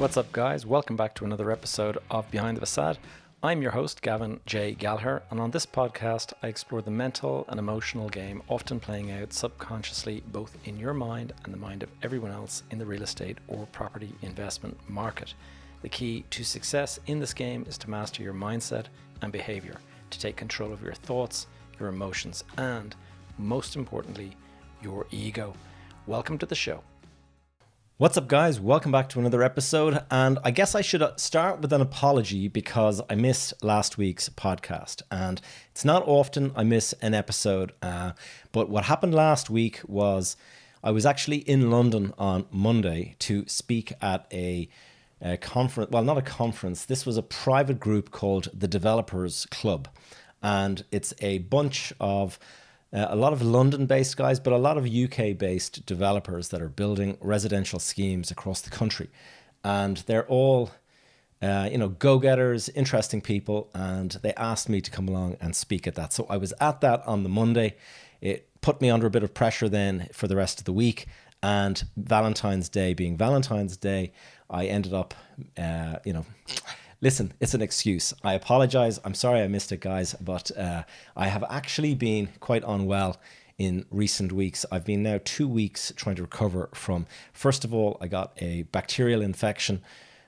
What's up, guys? Welcome back to another episode of Behind the Facade. I'm your host, Gavin J. Gallagher, and on this podcast, I explore the mental and emotional game often playing out subconsciously both in your mind and the mind of everyone else in the real estate or property investment market. The key to success in this game is to master your mindset and behavior, to take control of your thoughts, your emotions, and, most importantly, your ego. Welcome to the show. What's up, guys? Welcome back to another episode. And I guess I should start with an apology because I missed last week's podcast. And it's not often I miss an episode. But what happened last week was I was actually in London on Monday to speak at a conference. Well, not a conference. This was a private group called the Developers Club. And it's a bunch of a lot of London-based guys, but a lot of UK-based developers that are building residential schemes across the country. And they're all, go-getters, interesting people, and they asked me to come along and speak at that. So I was at that on the Monday. It put me under a bit of pressure then for the rest of the week. And Valentine's Day being Valentine's Day, I ended up, listen, it's an excuse. I apologize. I'm sorry I missed it, guys, but I have actually been quite unwell in recent weeks. I've been now 2 weeks trying to recover from, first of all, I got a bacterial infection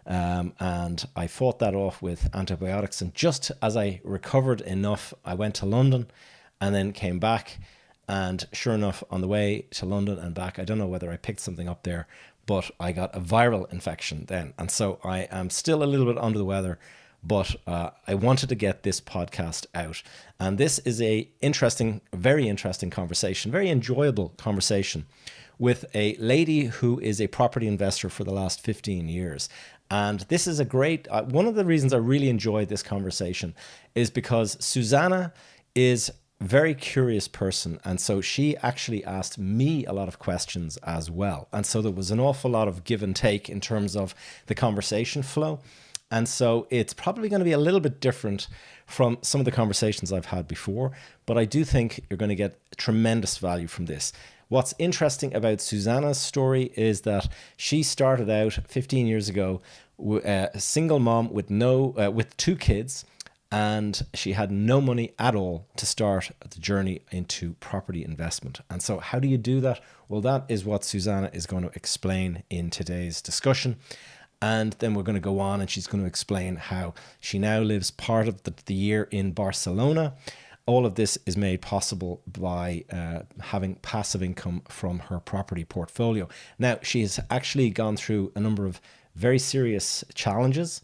and I fought that off with antibiotics. And just as I recovered enough, I went to London and then came back. And sure enough, on the way to London and back, I don't know whether I picked something up there, but I got a viral infection then. And so I am still a little bit under the weather, but I wanted to get this podcast out. And this is a very interesting conversation, very enjoyable conversation with a lady who is a property investor for the last 15 years. And this is a great, one of the reasons I really enjoyed this conversation is because Susannah is very curious person, and so she actually asked me a lot of questions as well, and so there was an awful lot of give and take in terms of the conversation flow. And so it's probably going to be a little bit different from some of the conversations I've had before, but I do think you're going to get tremendous value from this. What's interesting about Susannah's story is that she started out 15 years ago, a single mom with with 2 kids. And she had no money at all to start the journey into property investment. And so how do you do that? Well, that is what Susannah is going to explain in today's discussion. And then we're going to go on and she's going to explain how she now lives part of the year in Barcelona. All of this is made possible by having passive income from her property portfolio. Now, she has actually gone through a number of very serious challenges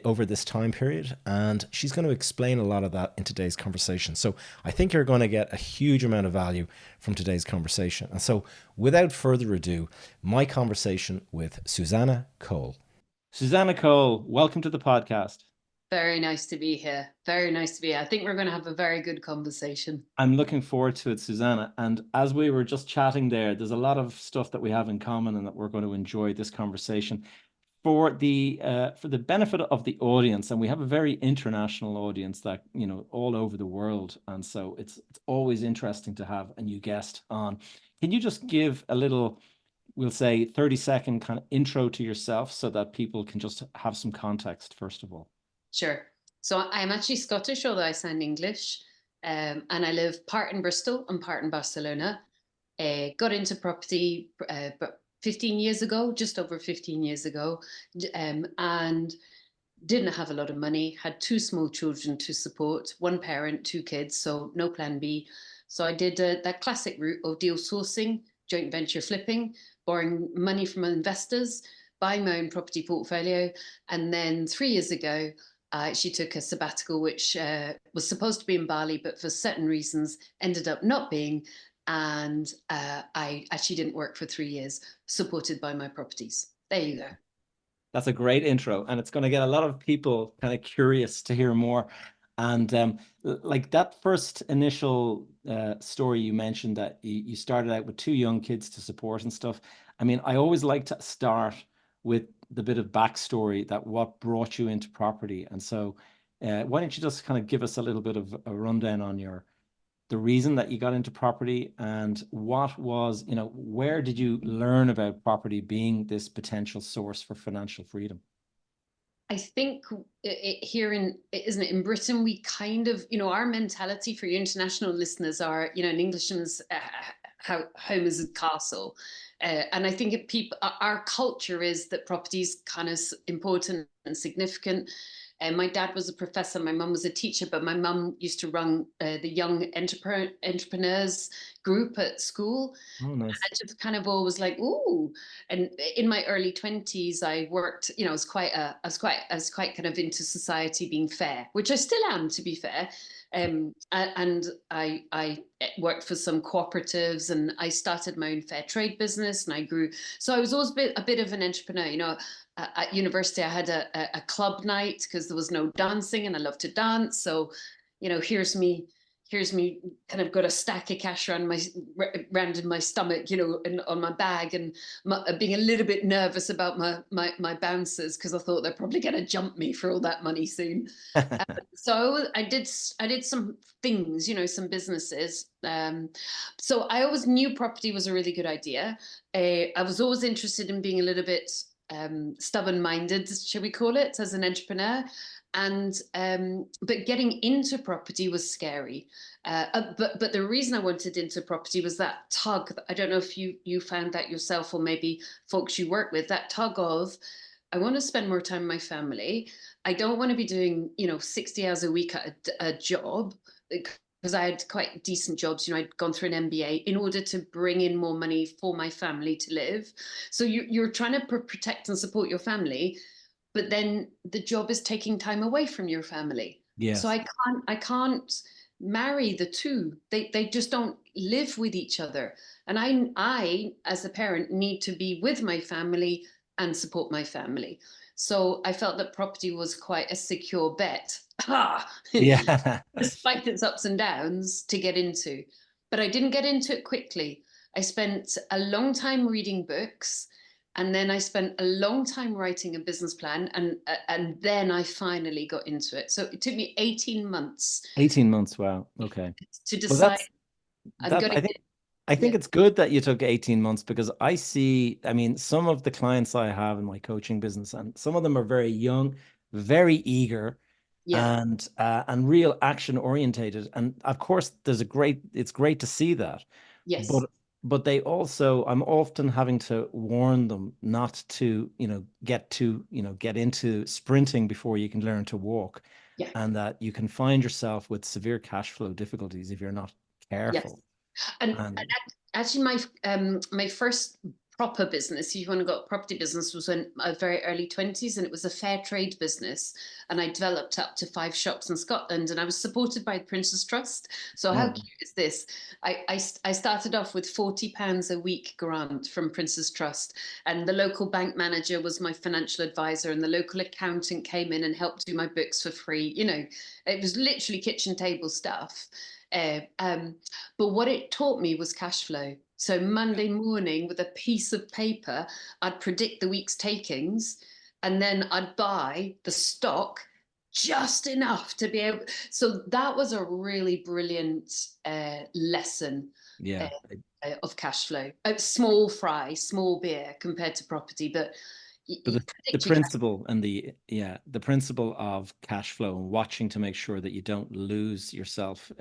over this time period, and she's going to explain a lot of that in today's conversation. So I think you're going to get a huge amount of value from today's conversation. And so without further ado, my conversation with Susannah Cole. Susannah Cole, welcome to the podcast. Very nice to be here. Very nice to be here. I think we're going to have a very good conversation. I'm looking forward to it, Susannah. And as we were just chatting there's a lot of stuff that we have in common and that we're going to enjoy this conversation. For the benefit of the audience, and we have a very international audience that, all over the world, and so it's always interesting to have a new guest on. Can you just give a little, we'll say 30-second kind of intro to yourself so that people can just have some context, first of all? Sure. So I'm actually Scottish, although I sound English, and I live part in Bristol and part in Barcelona. Got into property 15 years ago, just over 15 years ago, and didn't have a lot of money, had 2 small children to support, 1 parent, 2 kids, so no plan B. So I did that classic route of deal sourcing, joint venture flipping, borrowing money from investors, buying my own property portfolio. And then 3 years ago, I actually took a sabbatical, which was supposed to be in Bali, but for certain reasons ended up not being. And I actually didn't work for 3 years, supported by my properties. There you go. That's a great intro, and it's going to get a lot of people kind of curious to hear more. And like that first initial story you mentioned, that you started out with 2 young kids to support and stuff. I mean, I always like to start with the bit of backstory, that what brought you into property. And so why don't you just kind of give us a little bit of a rundown on your the reason that you got into property, and what was, where did you learn about property being this potential source for financial freedom? I think here isn't it in Britain, we kind of, our mentality for your international listeners are, an Englishman's home is a castle. And I think our culture is that property is kind of important and significant. And my dad was a professor, my mum was a teacher, but my mum used to run the young entrepreneurs group at school. Oh, nice. I just kind of always like, ooh. And in my early 20s, I worked, I was quite kind of into society being fair, which I still am, to be fair. And I worked for some cooperatives, and I started my own fair trade business, and I grew. So I was always a bit of an entrepreneur, At university, I had a club night because there was no dancing, and I love to dance. So, here's me kind of got a stack of cash around in my stomach, and on my bag, and being a little bit nervous about my bouncers because I thought they're probably going to jump me for all that money soon. So I did some things, some businesses. So I always knew property was a really good idea. I was always interested in being a little bit stubborn-minded, shall we call it, as an entrepreneur. And but getting into property was scary. But the reason I wanted into property was that tug. I don't know if you found that yourself, or maybe folks you work with, that tug of, I want to spend more time with my family. I don't want to be doing 60 hours a week at a job, because I had quite decent jobs. I'd gone through an MBA in order to bring in more money for my family to live. So you're trying to protect and support your family, but then the job is taking time away from your family. So Yes. I can't marry the two. They just don't live with each other. And I as a parent need to be with my family and support my family. So I felt that property was quite a secure bet. Yeah. Despite its ups and downs, to get into. But I didn't get into it quickly. I spent a long time reading books, and then I spent a long time writing a business plan, and then I finally got into it. So it took me 18 months 18 months. Wow. Okay. to Well, decide I'm that going to. I Yeah, think it's good that you took 18 months, because I mean, some of the clients I have in my coaching business, and some of them are very young, very eager, yeah, and real action orientated. And of course, it's great to see that. yes, But they also, I'm often having to warn them not to, get into sprinting before you can learn to walk, yeah, and that you can find yourself with severe cash flow difficulties if you're not yes. careful. And And actually, my first proper business, if you want to go property business, was in my very early 20s, and it was a fair trade business. And I developed up to 5 shops in Scotland, and I was supported by the Prince's Trust. So how oh, cute is this? I started off with £40 a week grant from Prince's Trust, and the local bank manager was my financial advisor, and the local accountant came in and helped do my books for free. It was literally kitchen table stuff. Uh, um, but what it taught me was cash flow. So Monday morning, with a piece of paper, I'd predict the week's takings, and then I'd buy the stock just enough to be able. So that was a really brilliant lesson uh, yeah. of cash flow. Small fry, small beer compared to property, but But you the predict your cash. principle and the principle of cash flow, and watching to make sure that you don't lose yourself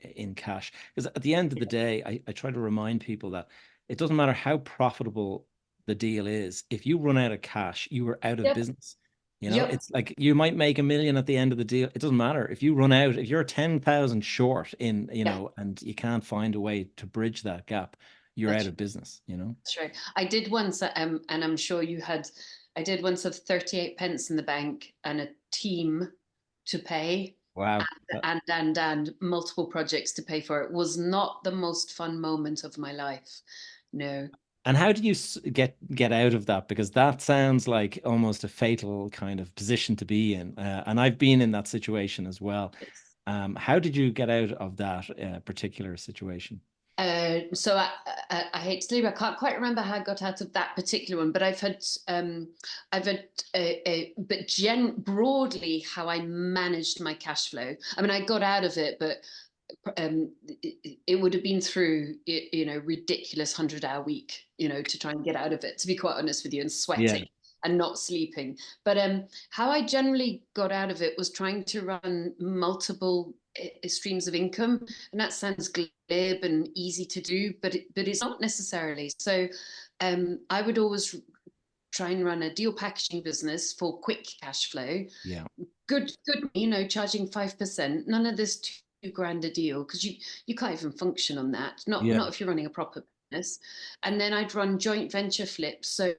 in cash. Because at the end of the day, I try to remind people that it doesn't matter how profitable the deal is. If you run out of cash, you are out of Yep, business. yep, It's like you might make 1 million at the end of the deal. It doesn't matter if you run out. If you're 10,000 short yeah. and you can't find a way to bridge that gap, you're out That's of business. That's right. I did once, and I'm sure you had. I did once have 38 pence in the bank and a team to pay, Wow. and multiple projects to pay for. It was not the most fun moment of my life. No. And how did you get out of that? Because that sounds like almost a fatal kind of position to be in. And I've been in that situation as well. How did you get out of that particular situation? So I hate to leave. I can't quite remember how I got out of that particular one, but but broadly how I managed my cash flow. I mean, I got out of it, but it would have been through, ridiculous 100-hour week, to try and get out of it, to be quite honest with you, and Yeah. sweating and not sleeping. But how I generally got out of it was trying to run multiple streams of income. And that sounds glib and easy to do, but it's not necessarily. So I would always try and run a deal packaging business for quick cash flow. Yeah. Good, charging 5%. None of this $2,000 a deal, because you can't even function on that. Not Yeah. not if you're running a proper business. And then I'd run joint venture flips. So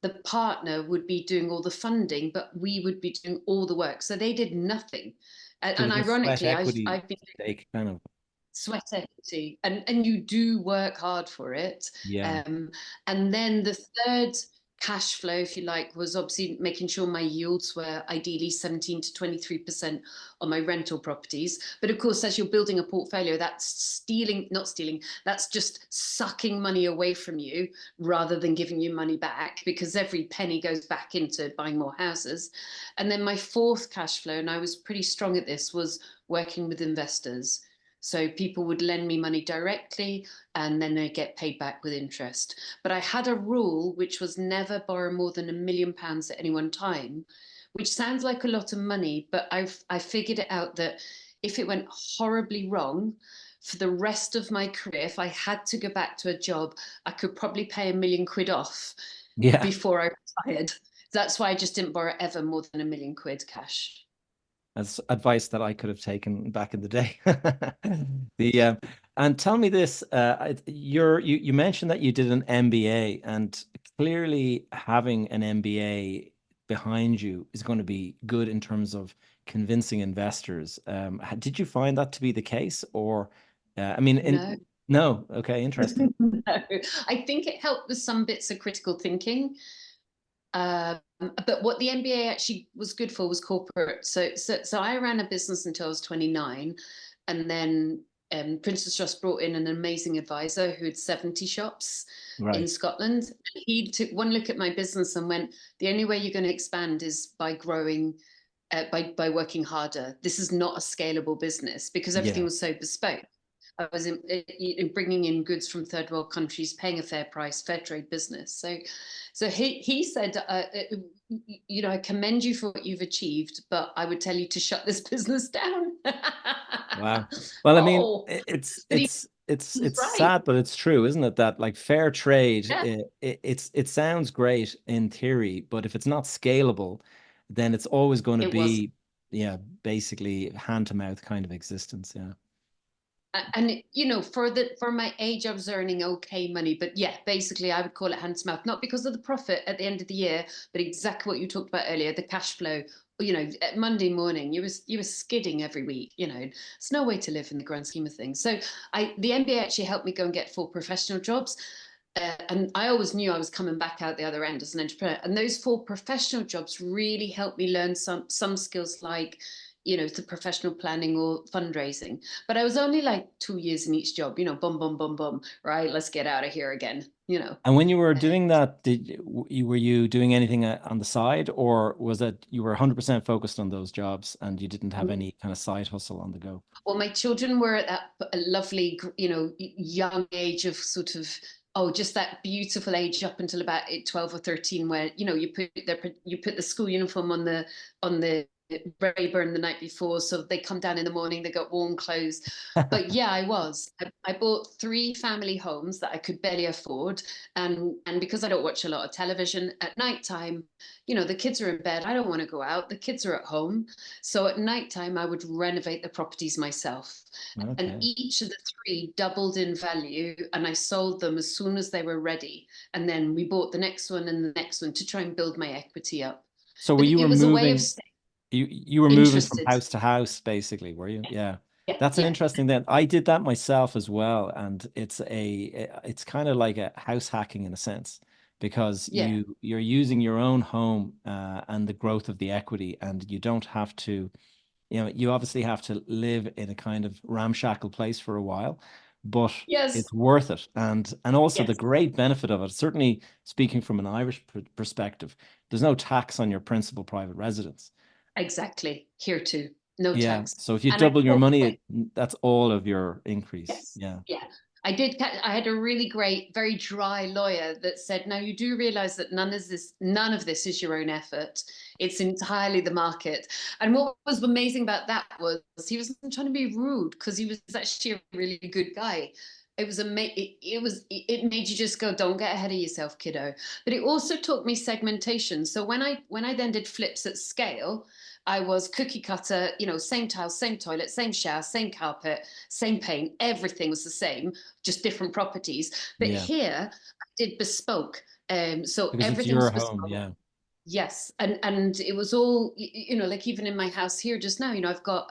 the partner would be doing all the funding, but we would be doing all the work. So they did nothing. And, So it and was a sweat ironically, equity I've been stake kind of. sweat equity, and you do work hard for it. Yeah. um, and then the third cash flow, if you like, was obviously making sure my yields were ideally 17 to 23% on my rental properties. But of course, as you're building a portfolio, that's not stealing, that's just sucking money away from you rather than giving you money back, because every penny goes back into buying more houses. And then my fourth cash flow, and I was pretty strong at this, was working with investors. So people would lend me money directly, and then they get paid back with interest. But I had a rule which was never borrow more than £1 million at any one time, which sounds like a lot of money, but I figured it out that if it went horribly wrong, for the rest of my career, if I had to go back to a job, I could probably pay £1 million off Yeah. before I retired. That's why I just didn't borrow ever more than £1 million cash. That's advice that I could have taken back in the day. The and tell me this, you mentioned that you did an MBA, and clearly having an MBA behind you is going to be good in terms of convincing investors. Did you find that to be the case, or I mean, No. no? Okay, interesting. No, I think it helped with some bits of critical thinking. But what the MBA actually was good for was corporate. So I ran a business until I was 29, and then Princess Trust brought in an amazing advisor who had 70 shops in Right. Scotland. He took one look at my business and went, "The only way you're going to expand is by growing." By working harder. This is not a scalable business, because everything Yeah. was so bespoke. I was in bringing in goods from third world countries, paying a fair price, fair trade business. So he said, I commend you for what you've achieved, but I would tell you to shut this business down. Wow. Well, I mean, Oh, it's but it's it's he's it's right. sad, but it's true, isn't it? That like fair trade, Yeah, it sounds great in theory, but if it's not scalable, then it's always going to it was. be, yeah, basically hand to mouth kind of existence. Yeah. And for my age, I was earning okay money, but yeah, basically I would call it hand to mouth, not because of the profit at the end of the year, but exactly what you talked about earlier, the cash flow. At Monday morning, you were skidding every week. It's no way to live in the grand scheme of things. So the MBA actually helped me go and get 4 professional jobs. And I always knew I was coming back out the other end as an entrepreneur. And those 4 professional jobs really helped me learn some skills, like, the professional planning or fundraising. But I was only like 2 years in each job, boom, boom, boom, boom. Right, let's get out of here again. And when you were Uh, doing that, were you doing anything on the side, or was it you were 100% focused on those jobs and you didn't have any kind of side hustle on the go? well, my children were at that lovely, young age of sort of, oh, just that beautiful age up until about 12 or 13, where you put the school uniform on the Rayburn the night before, so they come down in the morning, they got warm clothes. But yeah, I bought 3 family homes that I could barely afford. And because I don't watch a lot of television at nighttime, the kids are in bed, I don't want to go out, the kids are at home. So at nighttime, I would renovate the properties myself. And Okay. each of the 3 doubled in value, and I sold them as soon as they were ready. And then we bought the next one and the next one to try and build my equity up. So But it was a way of staying you were moving from interested. house to house, basically, were you? Yeah. Yeah, That's an yeah, interesting thing. I did that myself as well, and it's kind of like a house hacking in a sense, because yeah. you're using your own home and the growth of the equity, and you don't have to, you obviously have to live in a kind of ramshackle place for a while, but Yes, it's worth it. And also the yes, great benefit of it, certainly speaking from an Irish perspective, there's no tax on your principal private residence. exactly. Here too. no Yeah. tax. So if you And I double your walked money, away. that's all of your increase. Yes. Yeah. Yeah. I had a really great, very dry lawyer that said, now you do realize that none of this is your own effort. It's entirely the market. And what was amazing about that was he wasn't trying to be rude because he was actually a really good guy. It made you just go, don't get ahead of yourself, kiddo. But it also taught me segmentation. So when I then did flips at scale, I was cookie cutter, same tiles, same toilet, same shower, same carpet, same paint, everything was the same, just different properties. But Yeah. here I did bespoke. So Because it's everything your was home. bespoke. Yeah. Yes, and it was all, like even in my house here just now, I've got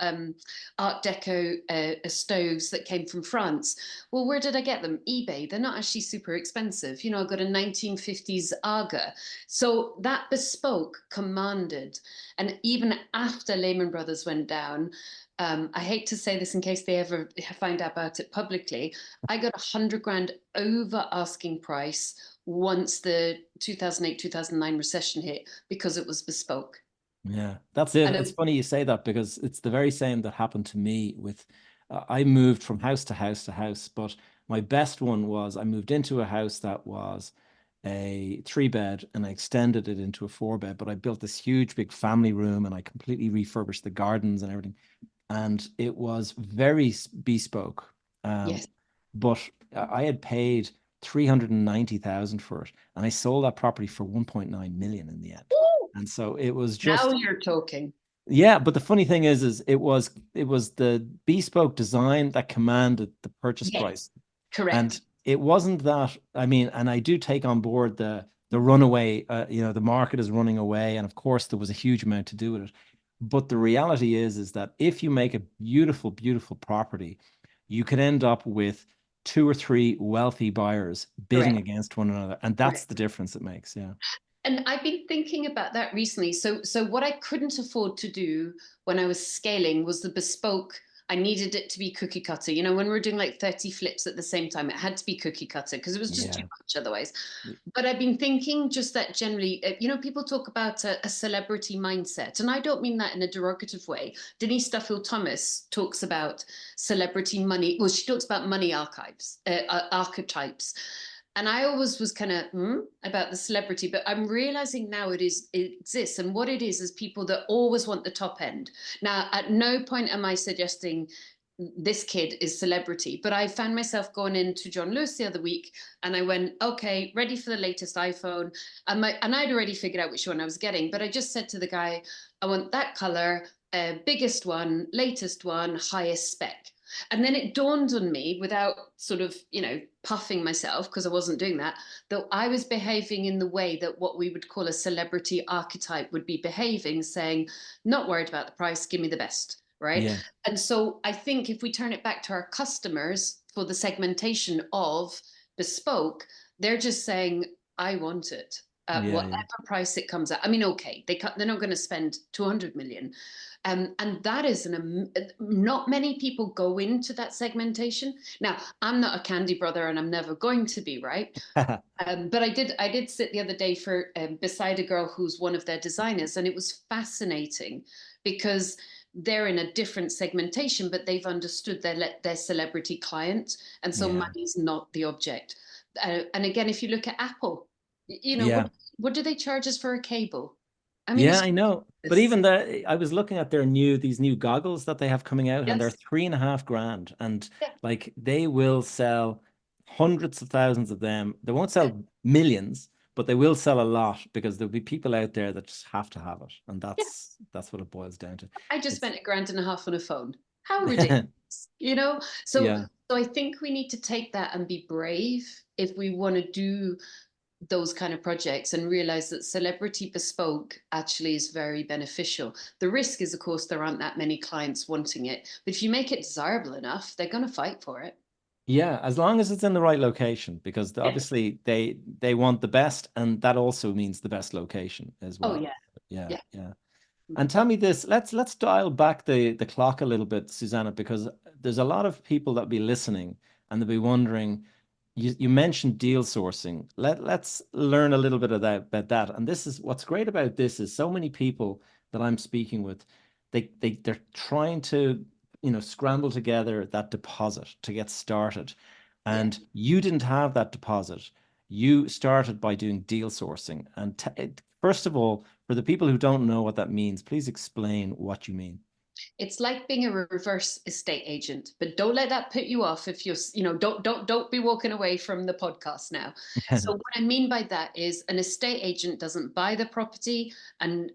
Art Deco stoves that came from France. Well, where did I get them? eBay. They're not actually super expensive. I've got a 1950s Aga. So that bespoke commanded, and even after Lehman Brothers went down, I hate to say this in case they ever find out about it publicly, I got 100 grand over asking price once the 2008 2009 recession hit because it was bespoke. Yeah, that's it. And It's funny you say that because it's the very same that happened to me with I moved from house to house to house, but my best one was I moved into a house that was a 3 bed and I extended it into a 4 bed, but I built this huge big family room and I completely refurbished the gardens and everything. And it was very bespoke. Um, yes, but I had paid 390,000 for it and I sold that property for 1.9 million in the end. ooh, And so it was now just, you're talking. yeah, but the funny thing is it was the bespoke design that commanded the purchase Yes, price. And correct. it wasn't that, I mean, and I do take on board the runaway, the market is running away, and of course there was a huge amount to do with it. But the reality is that if you make a beautiful, beautiful property, you could end up with two or three wealthy buyers bidding Correct. against one another, and that's Correct. the difference it makes. Yeah. And I've been thinking about that recently. So what I couldn't afford to do when I was scaling was the bespoke. I needed it to be cookie cutter. When we are doing like 30 flips at the same time, it had to be cookie cutter because it was just too Yeah. much otherwise. But I've been thinking just that generally, people talk about a celebrity mindset, and I don't mean that in a derogative way. Denise Duffield Thomas talks about celebrity money. Well, she talks about money archetypes. And I always was kind of about the celebrity, but I'm realizing now it exists, and what it is people that always want the top end. Now, at no point am I suggesting this kid is celebrity, but I found myself going into John Lewis the other week, and I went, okay, ready for the latest iPhone, and I'd already figured out which one I was getting, but I just said to the guy, I want that color, biggest one, latest one, highest spec. And then it dawned on me without sort of, puffing myself, because I wasn't doing that I was behaving in the way that what we would call a celebrity archetype would be behaving, saying, not worried about the price, give me the best. Right. Yeah. And so I think if we turn it back to our customers for the segmentation of bespoke, they're just saying, I want it at Yeah. whatever Yeah. price it comes at. I mean, okay, they're not going to spend 200 million. And that is not many people go into that segmentation. Now, I'm not a candy brother, and I'm never going to be, right? But I did sit the other day for beside a girl who's one of their designers, and it was fascinating because they're in a different segmentation, but they've understood their celebrity client, and so Yeah. money's not the object. And again, if you look at Apple, Yeah. what do they charge us for a cable? I mean, Yeah, it's I know. But ridiculous. even I was looking at these new goggles that they have coming out, and they're Yes. 3.5 grand. And Yeah. like they will sell hundreds of thousands of them. They won't Yeah. sell millions, but they will sell a lot because there'll be people out there that just have to have it. And Yeah. that's what it boils down to. I just It's spent 1.5 grand on a phone. How ridiculous, So, yeah. so I think we need to take that and be brave if we want to do those kind of projects and realize that celebrity bespoke actually is very beneficial. The risk is, of course, there aren't that many clients wanting it, but if you make it desirable enough, they're going to fight for it. Yeah, as long as it's in the right location, because Yeah. obviously they want the best, and that also means the best location as Oh, well. yeah. Yeah, Yeah. yeah. And tell me this, let's dial back the clock a little bit, Susanna, because there's a lot of people that be listening and they'll be wondering, you mentioned deal sourcing. Let's learn a little bit of about that. And this is what's great about this is so many people that I'm speaking with, they're trying to, scramble together that deposit to get started. Yeah. And you didn't have that deposit. You started by doing deal sourcing. And first of all, for the people who don't know what that means, please explain what you mean. It's like being a reverse estate agent, but don't let that put you off. If you're, don't be walking away from the podcast now. So what I mean by that is an estate agent doesn't buy the property and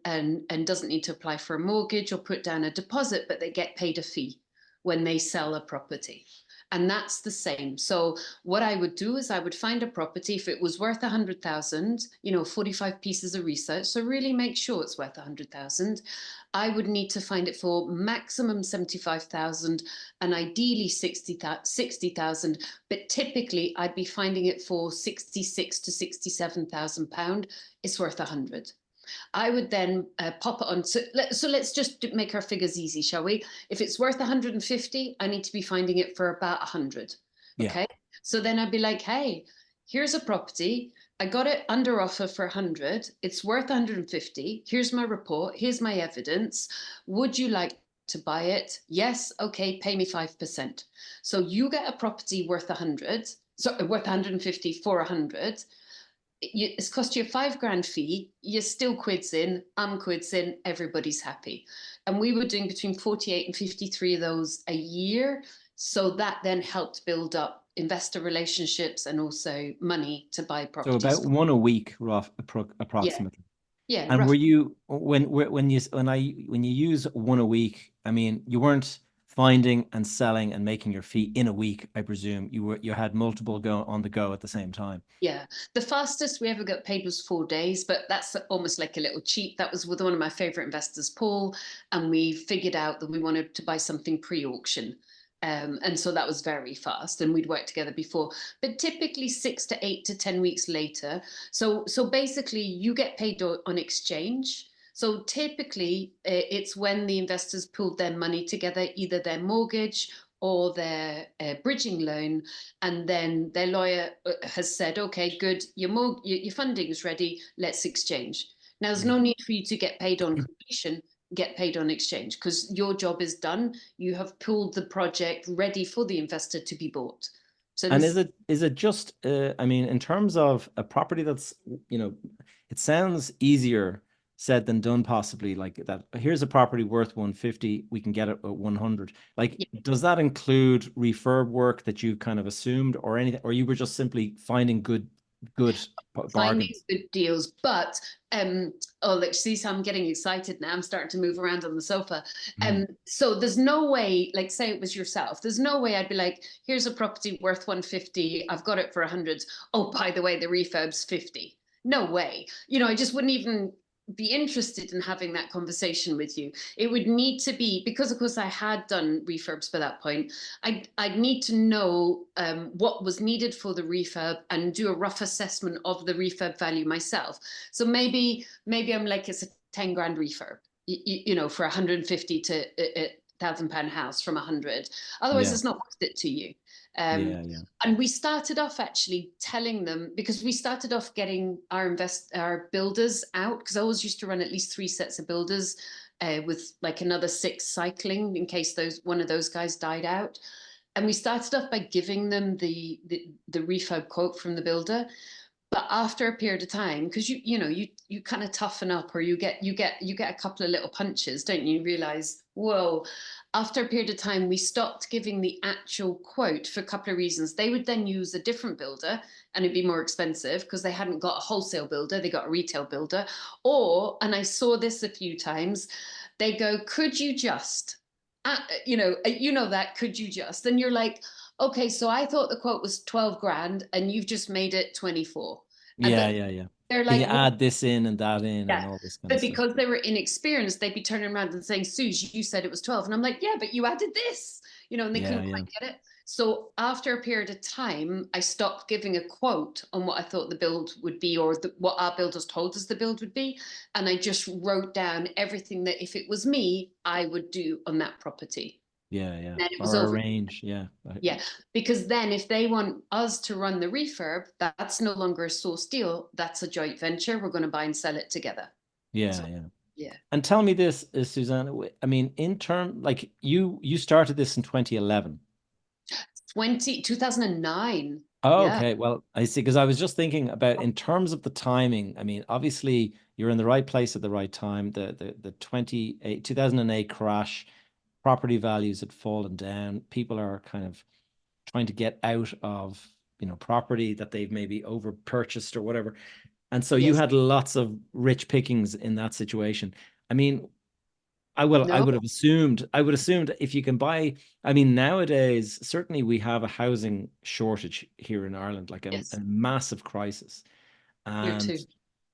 doesn't need to apply for a mortgage or put down a deposit, but they get paid a fee when they sell a property. And that's the same. So what I would do is I would find a property if it was worth 100,000, 45 pieces of research. So really make sure it's worth 100,000. I would need to find it for maximum 75,000 and ideally 60,000. But typically I'd be finding it for 66 to 67,000 pound. It's worth 100. I would then pop it on. So let's just make our figures easy, shall we? If it's worth 150, I need to be finding it for about 100. Yeah. Okay. So then I'd be like, hey, here's a property. I got it under offer for 100. It's worth 150. Here's my report. Here's my evidence. Would you like to buy it? Yes. Okay. Pay me 5%. So you get a property worth 100. So worth 150 for 100. It's cost you a £5,000 fee. You're still quids in. I'm quids in. Everybody's happy. And we were doing between 48 and 53 of those a year. So that then helped build up investor relationships and also money to buy So about properties. one a week, Yeah, approximately. yeah, And rough. were you when you use one a week, I mean, you weren't finding and selling and making your fee in a week, I presume. You had multiple go on the go at the same time. Yeah, the fastest we ever got paid was 4 days, but that's almost like a little cheat. That was with one of my favorite investors, Paul, and we figured out that we wanted to buy something pre-auction. And so that was very fast, and we'd worked together before, but typically 6 to 8 to 10 weeks later. So basically, you get paid on exchange. So typically, it's when the investors pulled their money together, either their mortgage or their bridging loan, and then their lawyer has said, okay, good, your funding is ready, let's exchange. Now, there's Yeah. no need for you to get paid on completion, get paid on exchange, because your job is done. You have pulled the project ready for the investor to be bought. So And this, is it just I mean, in terms of a property that's, it sounds easier said than done, possibly, like that here's a property worth 150, we can get it at 100. Like, yeah, does that include refurb work that you kind of assumed, or anything, or you were just simply finding good finding bargains? good deals. But oh, look, see, so I'm getting excited now. I'm starting to move around on the sofa. Mhm. So there's no way, like, say it was yourself, there's no way I'd be like, here's a property worth 150, I've got it for 100. Oh, by the way, the refurb's 50. No way. I just wouldn't even be interested in having that conversation with you. It would need to be, because of course I had done refurbs by that point. I'd need to know what was needed for the refurb and do a rough assessment of the refurb value myself. So maybe I'm like, it's a 10 grand refurb, for 150 to £1,000 house from 100. Otherwise, Yeah, it's not worth it to you. Um, yeah, yeah, and we started off actually telling them, because we started off getting our builders out, because I always used to run at least 3 sets of builders with like another 6 cycling in case one of those guys died out. And we started off by giving them the refurb quote from the builder. But after a period of time, because you kind of toughen up, or you get a couple of little punches, don't you? Realize, whoa. After a period of time, we stopped giving the actual quote for a couple of reasons. They would then use a different builder, and it'd be more expensive because they hadn't got a wholesale builder, they got a retail builder. Or, and I saw this a few times, they go, could you just, that, could you just? And you're like, okay, so I thought the quote was 12 grand and you've just made it 24. And yeah, yeah, yeah. they're Can you like, well, add this in and that in yeah. and all this kind of But stuff? because they were inexperienced, they'd be turning around and saying, Suze, you said it was 12. And I'm like, yeah, but you added this, and they Yeah, couldn't yeah, quite get it. So after a period of time, I stopped giving a quote on what I thought the build would be, or what our builders told us the build would be. And I just wrote down everything that if it was me, I would do on that property. yeah, yeah. Then it was Or over. arrange, yeah. Yeah, because then if they want us to run the refurb, that's no longer a source deal. That's a joint venture. We're going to buy and sell it together. So Yeah, yeah. Yeah. And tell me this, Susanna. I mean, in term, like you started this in 2011. 2009. Oh, Yeah. okay. Well, I see. Because I was just thinking about in terms of the timing. I mean, obviously, you're in the right place at the right time. The 2008 crash, property values had fallen down. People are kind of trying to get out of, property that they've maybe over purchased or whatever. And so you Yes. had lots of rich pickings in that situation. I mean, I No. would assume if you can buy, I mean, nowadays, certainly we have a housing shortage here in Ireland, like a Yes. massive crisis. Here And too.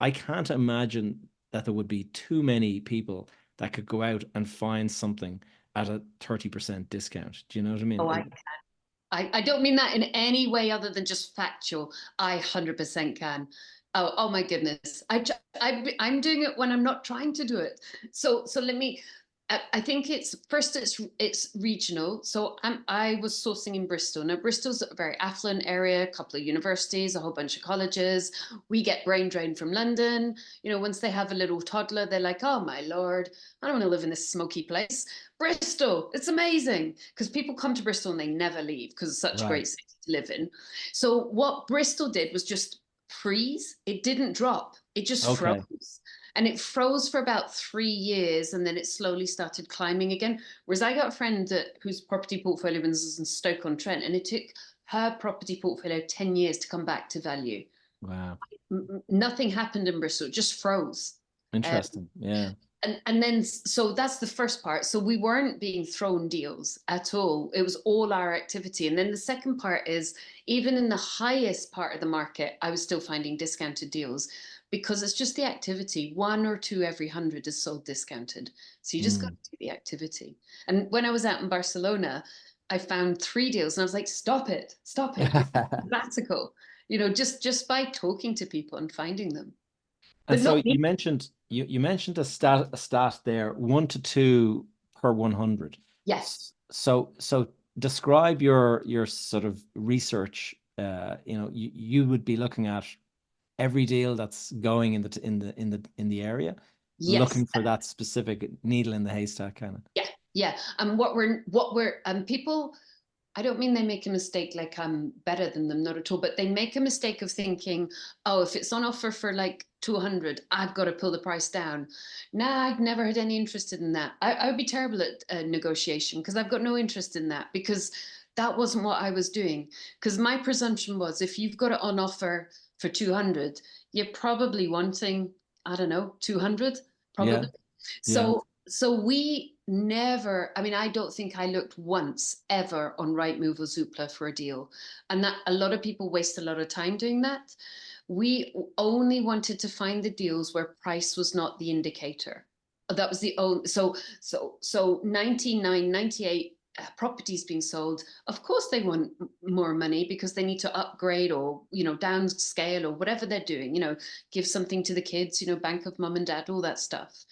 I can't imagine that there would be too many people that could go out and find something at a 30% discount. Do you know what I mean? Oh, I don't mean that in any way other than just factual. I 100% can. Oh my goodness. I'm doing it when I'm not trying to do it. So let me. I think it's first. It's regional. So I was sourcing in Bristol. Now Bristol's a very affluent area. A couple of universities, a whole bunch of colleges. We get brain drain from London. Once they have a little toddler, they're like, "Oh my lord, I don't want to live in this smoky place." Bristol, it's amazing because people come to Bristol and they never leave because it's such a Right. great city to live in. So what Bristol did was just freeze. It didn't drop. It just Okay. froze. And it froze for about 3 years and then it slowly started climbing again. Whereas I got a friend whose property portfolio was in Stoke-on-Trent and it took her property portfolio 10 years to come back to value. Wow. Nothing happened in Bristol, it just froze. Um, Interesting. Yeah. and then so that's the first part, so we weren't being thrown deals at all, it was all our activity. And then the second part is even in the highest part of the market I was still finding discounted deals because it's just the activity. One or two every 100 is sold discounted, so you just got Mm. to do the activity. And when I was out in Barcelona I found 3 deals and I was like, stop it, you're sabbatical, just by talking to people and finding them, And but so not me. you mentioned a stat there, 1 to 2 per 100. Yes. So describe your sort of research. You would be looking at every deal that's going in the area, Yes. looking for that specific needle in the haystack, kind of. Yeah, yeah. And what we're people, I don't mean they make a mistake like I'm better than them, not at all, but they make a mistake of thinking, oh, if it's on offer for like 200, I've got to pull the price down. Nah, I've never had any interest in that. I would be terrible at negotiation because I've got no interest in that because that wasn't what I was doing. Because my presumption was if you've got it on offer for 200, you're probably wanting, I don't know, 200, Yeah, probably. yeah. So we never, I mean, I don't think I looked once ever on Rightmove or Zoopla for a deal. And that a lot of people waste a lot of time doing that. We only wanted to find the deals where price was not the indicator. That was the only, so 99, 98 properties being sold. Of course they want more money because they need to upgrade or, downscale or whatever they're doing, give something to the kids, bank of mum and dad, all that stuff.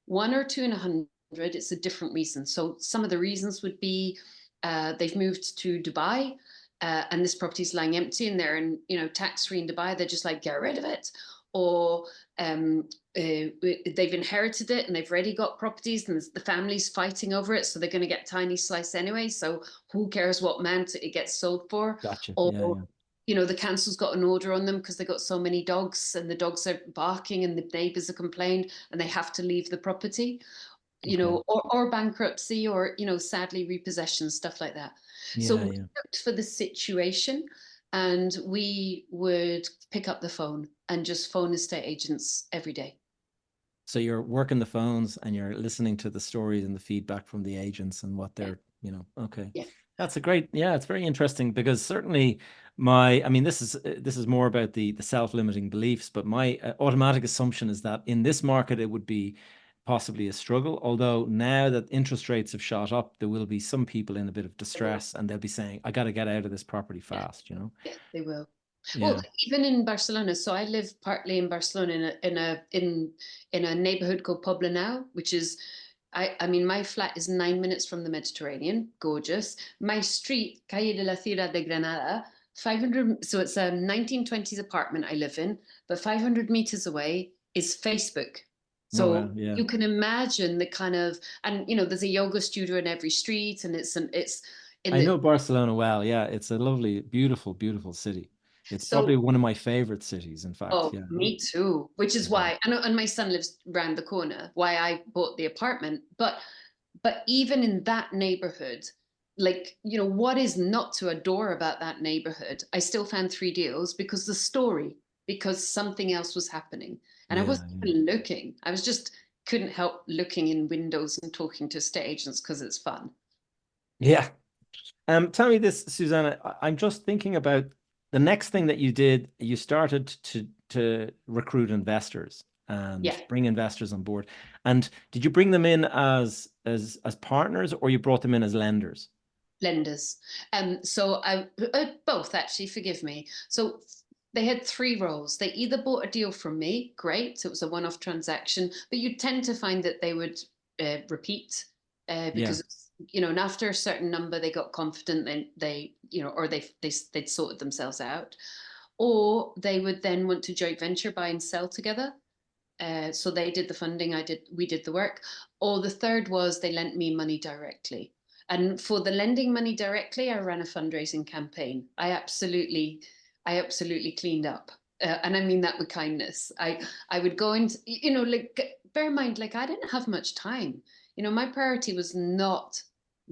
One or two in 100, it's a different reason. So some of the reasons would be they've moved to Dubai and this property is lying empty and they're in, tax free in Dubai. They're just like, get rid of it. Or they've inherited it and they've already got properties and the family's fighting over it. So they're going to get tiny slice anyway. So who cares what amount it gets sold for? Gotcha. Yeah, Or yeah. the council's got an order on them because they've got so many dogs and the dogs are barking and the neighbours have complained and they have to leave the property, Okay. or bankruptcy or, sadly repossession, stuff like that. So Yeah, we yeah. looked for the situation and we would pick up the phone and just phone estate agents every day. So you're working the phones and you're listening to the stories and the feedback from the agents and what Yeah. okay. Yeah. That's a great, yeah, it's very interesting because certainly I mean, this is more about the self-limiting beliefs, but my automatic assumption is that in this market it would be possibly a struggle. Although now that interest rates have shot up, there will be some people in a bit of They will. distress and they'll be saying, I got to get out of this property Yeah. fast. Yeah, they will. Well, Yeah. even in Barcelona, so I live partly in Barcelona in a neighborhood called Poblenou, which is, I mean, my flat is 9 minutes from the Mediterranean, gorgeous. My street, Calle de la Ciudad de Granada, 500, so it's a 1920s apartment I live in, but 500 meters away is Facebook. Oh So wow, yeah. you can imagine the kind of, and there's a yoga studio in every street, and it's in I the know Barcelona well. Yeah, it's a lovely, beautiful, beautiful city. It's probably so. one of my favorite cities, in fact. Oh, Yeah. me too. Which is Yeah. why, and my son lives around the corner, why I bought the apartment. But even in that neighborhood, like, what is not to adore about that neighborhood? I still found three deals because the story, because something else was happening. And I Yeah. wasn't Yeah. even looking. I was just couldn't help looking in windows and talking to estate agents because it's fun. Yeah. Tell me this, Susanna. I'm just thinking about the next thing that you did. You started to recruit investors and Yeah. bring investors on board. And did you bring them in as partners, or you brought them in as lenders? Lenders. So I both actually, forgive me. So they had three roles. They either bought a deal from me, great, it was a one-off transaction, but you tend to find that they would repeat Yeah. because and after a certain number, they got confident, and or they'd sorted themselves out, or they would then want to joint venture, buy and sell together. So they did the funding, we did the work. Or the third was they lent me money directly. And for the lending money directly, I ran a fundraising campaign. I absolutely cleaned up. And I mean that with kindness. I would go into, like, bear in mind, like, I didn't have much time. My priority was not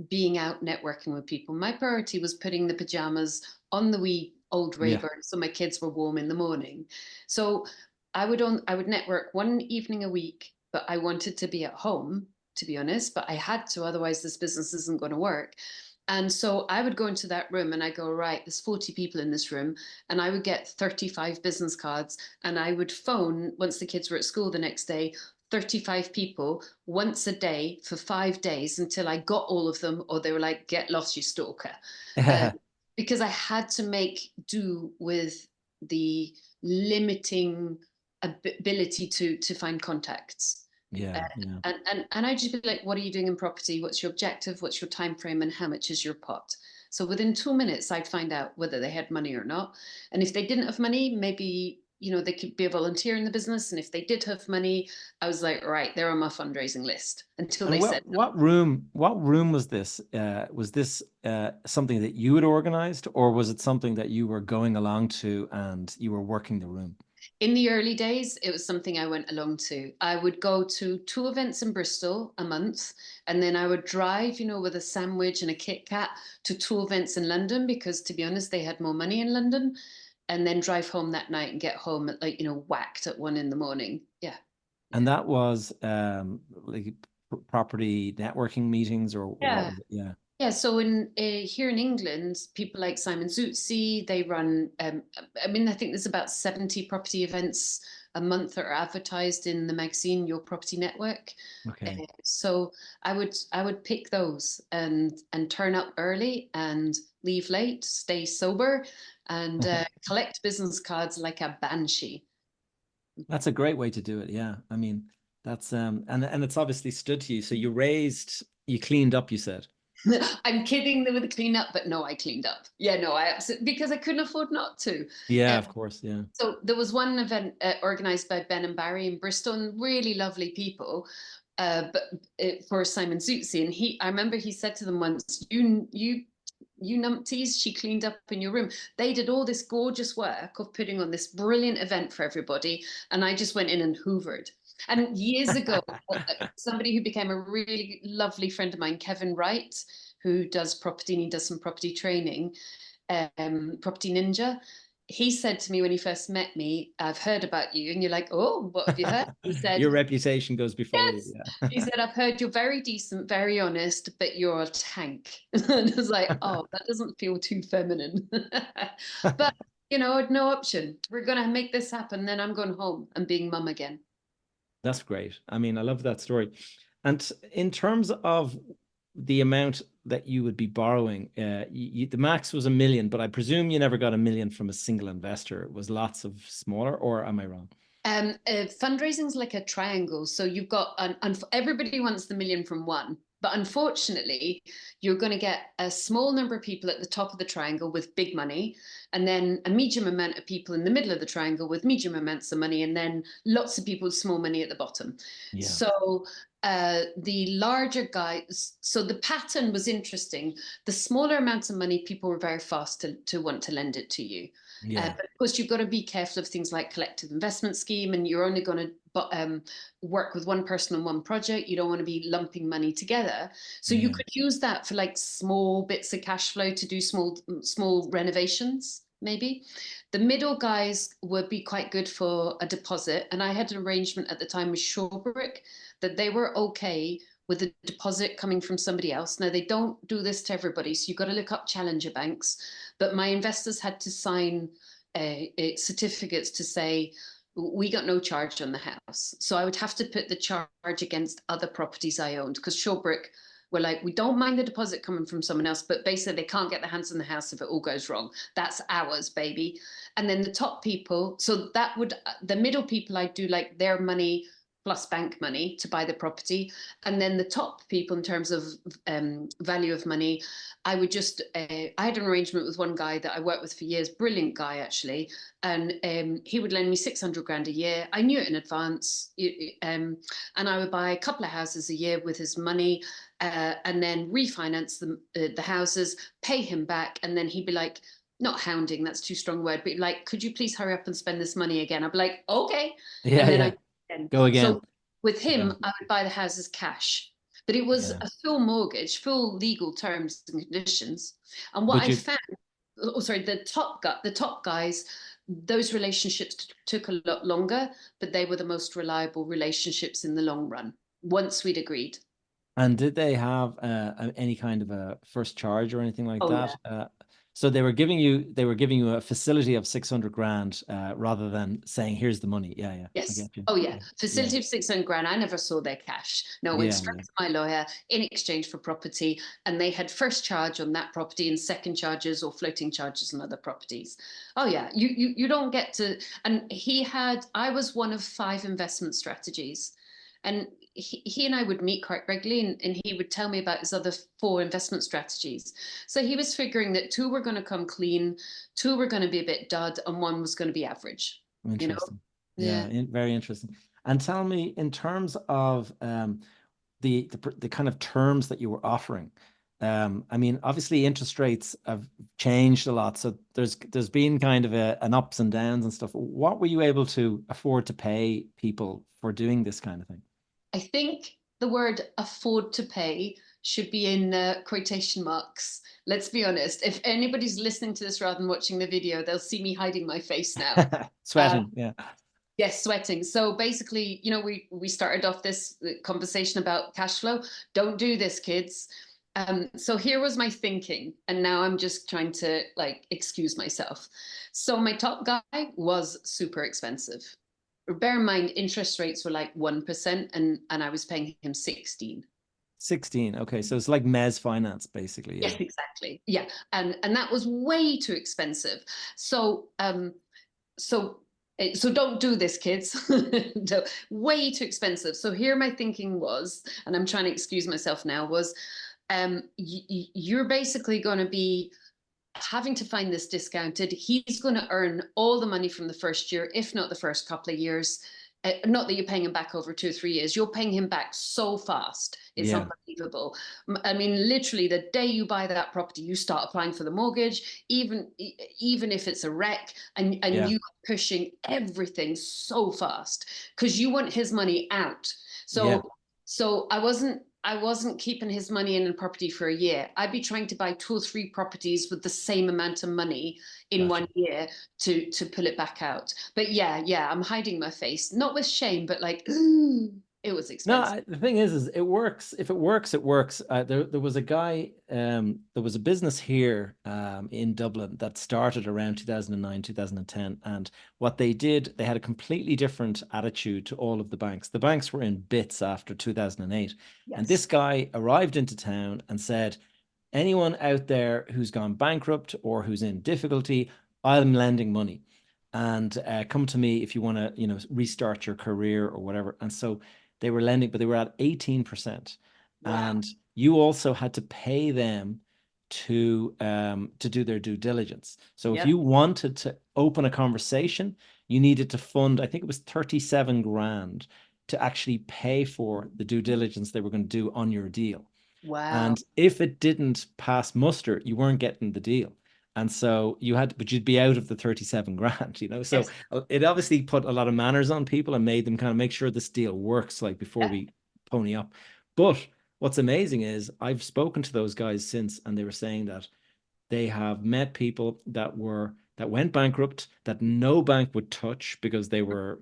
being out networking with people. My priority was putting the pajamas on the wee old Yeah. Rayburn so my kids were warm in the morning. So I would network one evening a week, but I wanted to be at home, to be honest, but I had to, otherwise this business isn't going to work. And so I would go into that room and I go, right, there's 40 people in this room. And I would get 35 business cards, and I would phone once the kids were at school the next day, 35 people once a day for 5 days until I got all of them, or they were like, get lost, you stalker. Uh, because I had to make do with the limiting ability to find contacts. Uh, Yeah. Yeah. and I just be like, what are you doing in property? What's your objective? What's your time frame? And how much is your pot? So within 2 minutes, I'd find out whether they had money or not. And if they didn't have money, maybe they could be a volunteer in the business. And if they did have money, I was like, right, they're on my fundraising list until And they said what room was this? Was this something that you had organized, or was it something that you were going along to and you were working the room? in the early days, it was something I went along to. I would go to two events in Bristol a month, and then I would drive, with a sandwich and a Kit Kat to two events in London because, to be honest, they had more money in London, and then drive home that night and get home at, like, whacked at 1 in the morning. Yeah. And that was like property networking meetings, or what Yeah. was it? Yeah. Yeah, so in here in England, people like Simon Zutzi, they run. I mean, I think there's about 70 property events a month that are advertised in the magazine Your Property Network. Okay. So I would pick those and turn up early and leave late, stay sober, and collect business cards like a banshee. That's a great way to do it. Yeah. I mean, that's and it's obviously stood to you. So you cleaned up, you said. I'm kidding with the cleanup, but no, I cleaned up. Yeah, no, I absolutely, because I couldn't afford not to. Yeah, of course. Yeah. So there was one event organized by Ben and Barry in Bristol, and really lovely people. But for Simon Zutzi, and I remember he said to them once, "You numpties, she cleaned up in your room." They did all this gorgeous work of putting on this brilliant event for everybody, and I just went in and hoovered. And years ago, somebody who became a really lovely friend of mine, Kevin Wright, who does property and he does some property training, Property Ninja. He said to me when he first met me, "I've heard about you." And you're like, "Oh, what have you heard?" He said, Your reputation goes before you. "Yes." He Yeah. said, "I've heard you're very decent, very honest, but you're a tank." And I was like, "Oh, that doesn't feel too feminine." But, I had no option. We're going to make this happen. Then I'm going home and being mum again. That's great. I mean, I love that story. And in terms of the amount that you would be borrowing, the max was 1 million, but I presume you never got 1 million from a single investor. It was lots of smaller, or am I wrong? Fundraising is like a triangle. So you've got, everybody wants the million from one. But unfortunately, you're going to get a small number of people at the top of the triangle with big money, and then a medium amount of people in the middle of the triangle with medium amounts of money, and then lots of people with small money at the bottom. Yeah. So the larger guys, so the pattern was interesting. The smaller amounts of money, people were very fast to want to lend it to you. Yeah. But of course, you've got to be careful of things like collective investment scheme, and you're only going to work with one person on one project. You don't want to be lumping money together. So you Yeah. could use that for like small bits of cash flow to do small renovations, maybe. The middle guys would be quite good for a deposit. And I had an arrangement at the time with Shawbrick that they were okay with a deposit coming from somebody else. Now, they don't do this to everybody, so you've got to look up challenger banks. But my investors had to sign certificates to say, we got no charge on the house. So I would have to put the charge against other properties I owned, because Shawbrick were like, we don't mind the deposit coming from someone else, but basically they can't get their hands on the house if it all goes wrong. That's ours, baby. And then the top people, so that would, the middle people, I'd do like their money plus bank money to buy the property. And then the top people, in terms of value of money, I would just, I had an arrangement with one guy that I worked with for years, brilliant guy actually. And he would lend me 600 grand a year. I knew it in advance. And I would buy a couple of houses a year with his money, and then refinance the houses, pay him back. And then he'd be like, not hounding, that's too strong a word, but like, could you please hurry up and spend this money again? I'd be like, okay. Yeah. And then Yeah. I, Go again. so with Yeah. him, I would buy the houses cash. But it was Yeah. a full mortgage, full legal terms and conditions. And what But I you, found, oh sorry, the top guys, those relationships took a lot longer, but they were the most reliable relationships in the long run once we'd agreed. and did they have any kind of a first charge or anything like Oh that? yeah. So they were giving you a facility of 600 grand rather than saying, here's the money. Yeah. Yeah. I Yes. get you. Oh yeah. Yeah. Yeah. Facility of 600 grand. I never saw their cash. No, it went Yeah. straight Yeah. to my lawyer in exchange for property. And they had first charge on that property and second charges or floating charges on other properties. Oh yeah. You don't get to, and I was one of 5 investment strategies. And he and I would meet quite regularly, and he would tell me about his other 4 investment strategies. So he was figuring that 2 were going to come clean, 2 were going to be a bit dud, and 1 was going to be average, you know? Interesting. Yeah, Yeah. very interesting. And tell me, in terms of the kind of terms that you were offering, I mean, obviously interest rates have changed a lot, so there's been kind of an ups and downs and stuff. What were you able to afford to pay people for doing this kind of thing? I think the word afford to pay should be in quotation marks. Let's be honest. If anybody's listening to this rather than watching the video, they'll see me hiding my face now. Uh, Sweating, yeah. yes, sweating. So basically, we started off this conversation about cash flow. Don't do this, kids. So here was my thinking, and now I'm just trying to like excuse myself. So my top guy was super expensive. Bear in mind, interest rates were like 1%, and I was paying him 16. 16. Okay, so it's like mezz finance, basically. Yes, Yeah. exactly. Yeah. And that was way too expensive. So so so don't do this, kids. Way too expensive. So here my thinking was, and I'm trying to excuse myself now, was you're basically going to be having to find this discounted. He's going to earn all the money from the first year, if not the first couple of years. Not that you're paying him back over 2 or 3 years. You're paying him back so fast. It's Yeah. unbelievable. I mean, literally, the day you buy that property, you start applying for the mortgage, even if it's a wreck, and Yeah. you are pushing everything so fast because you want his money out. Yeah. So I wasn't keeping his money in a property for a year. I'd be trying to buy 2 or 3 properties with the same amount of money in Gotcha. 1 year to pull it back out. But yeah, I'm hiding my face, not with shame, but like, it was No, expensive. the thing is it works. If it works, it works. There was a guy, there was a business here in Dublin that started around 2009, 2010. And what they did, they had a completely different attitude to all of the banks. The banks were in bits after 2008. And this Yes. guy arrived into town and said, anyone out there who's gone bankrupt or who's in difficulty, I'm lending money. And come to me if you want to, restart your career or whatever. And so they were lending, but they were at 18%. Wow. And you also had to pay them to do their due diligence. So if Yep. you wanted to open a conversation, you needed to fund, I think it was 37 grand to actually pay for the due diligence they were going to do on your deal. Wow. And if it didn't pass muster, you weren't getting the deal. And so you had, but you'd be out of the 37 grand, you know? So Yes. it obviously put a lot of manners on people and made them kind of make sure this deal works, like before Yeah. we pony up. But what's amazing is I've spoken to those guys since, and they were saying that they have met people that went bankrupt that no bank would touch because they were,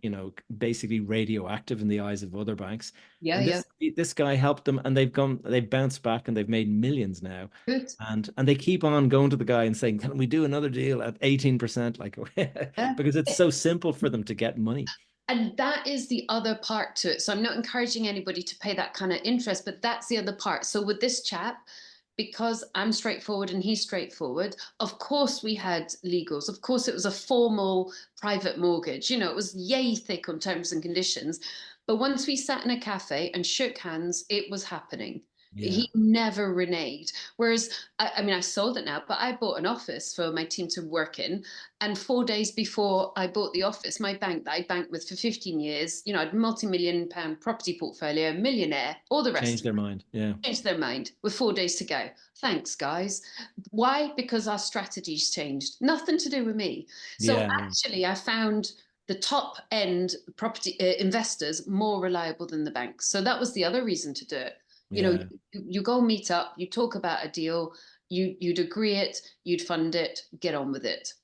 basically radioactive in the eyes of other banks. Yeah. And Yeah. this guy helped them, and they've bounced back, and they've made millions now. Good. And they keep on going to the guy and saying, "Can we do another deal at 18%?" Like, Yeah. because it's so simple for them to get money. And that is the other part to it. So I'm not encouraging anybody to pay that kind of interest, but that's the other part. So with this chap, because I'm straightforward and he's straightforward, of course we had legals. Of course it was a formal private mortgage. It was yay thick on terms and conditions. But once we sat in a cafe and shook hands, it was happening. Yeah. He never reneged. Whereas, I mean, I sold it now, but I bought an office for my team to work in. And 4 days before I bought the office, my bank that I banked with for 15 years, I had multi-million pound property portfolio, millionaire, all the rest Change of their mind. Yeah. it, changed their mind with 4 days to go. Thanks, guys. Why? Because our strategies changed. Nothing to do with me. So Yeah. Yeah. actually, I found the top end property investors more reliable than the banks. So that was the other reason to do it. Yeah. You go meet up, you talk about a deal, you'd agree it, you'd fund it, get on with it.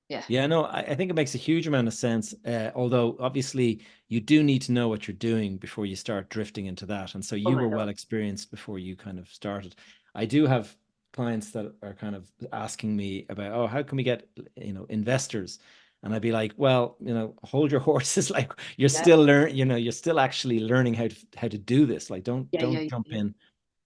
Yeah. Yeah, no, I think it makes a huge amount of sense. Although obviously you do need to know what you're doing before you start drifting into that. And so Oh you my were God. well experienced before you kind of started. I do have clients that are kind of asking me about, oh, how can we get, investors? And I'd be like, well, hold your horses. Like Yeah. you're still actually learning how to do this. Like don't Yeah. don't Yeah. jump Yeah. in,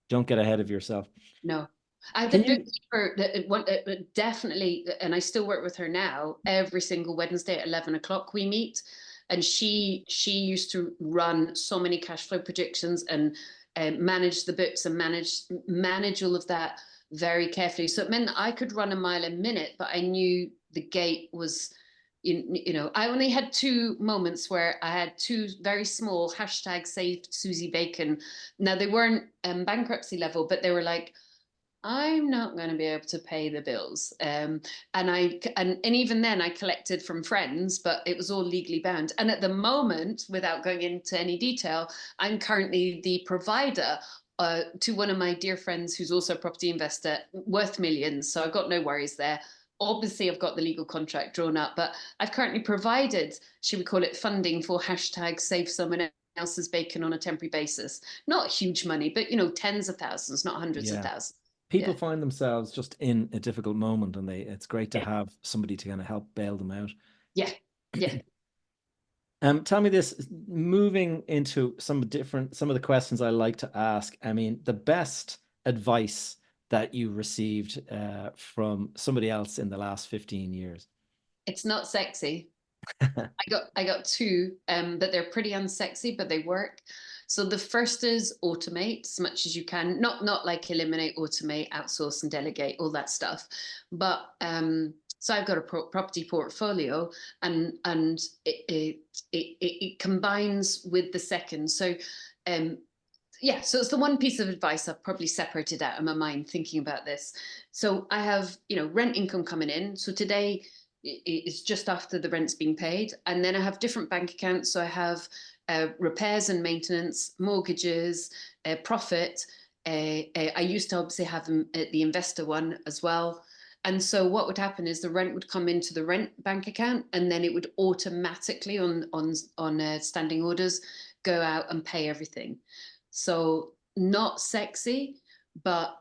don't get ahead of yourself. No. I had a Can you? bookkeeper that definitely, and I still work with her now. Every single Wednesday at 11 o'clock we meet, and she used to run so many cash flow predictions and manage the books and manage all of that very carefully. So it meant that I could run a mile a minute, but I knew the gate was. I only had two moments where I had two very small hashtag saved Susie Bacon. Now they weren't bankruptcy level, but they were like, I'm not going to be able to pay the bills. And even then I collected from friends, but it was all legally bound. And at the moment, without going into any detail, I'm currently the provider to one of my dear friends who's also a property investor worth millions. So I've got no worries there. Obviously, I've got the legal contract drawn up, but I've currently provided, should we call it funding for hashtag save someone else's bacon on a temporary basis. Not huge money, but tens of thousands, not hundreds of Yeah. thousands. People Yeah. find themselves just in a difficult moment, and it's great to Yeah. have somebody to kind of help bail them out. Yeah. Yeah. Tell me this, moving into some of the questions I like to ask. I mean, the best advice that you received from somebody else in the last 15 years. It's not sexy. I got two, but they're pretty unsexy, but they work. So the first is automate as much as you can. Not like eliminate, automate, outsource, and delegate, all that stuff. But so I've got a property portfolio, and it combines with the second. So um, yeah, so it's the one piece of advice I've probably separated out of my mind thinking about this. So I have, rent income coming in. So today it's just after the rent's being paid. And then I have different bank accounts. So I have repairs and maintenance, mortgages, profit. I used to obviously have them at the investor one as well. And so what would happen is the rent would come into the rent bank account, and then it would automatically on standing orders go out and pay everything. So not sexy, but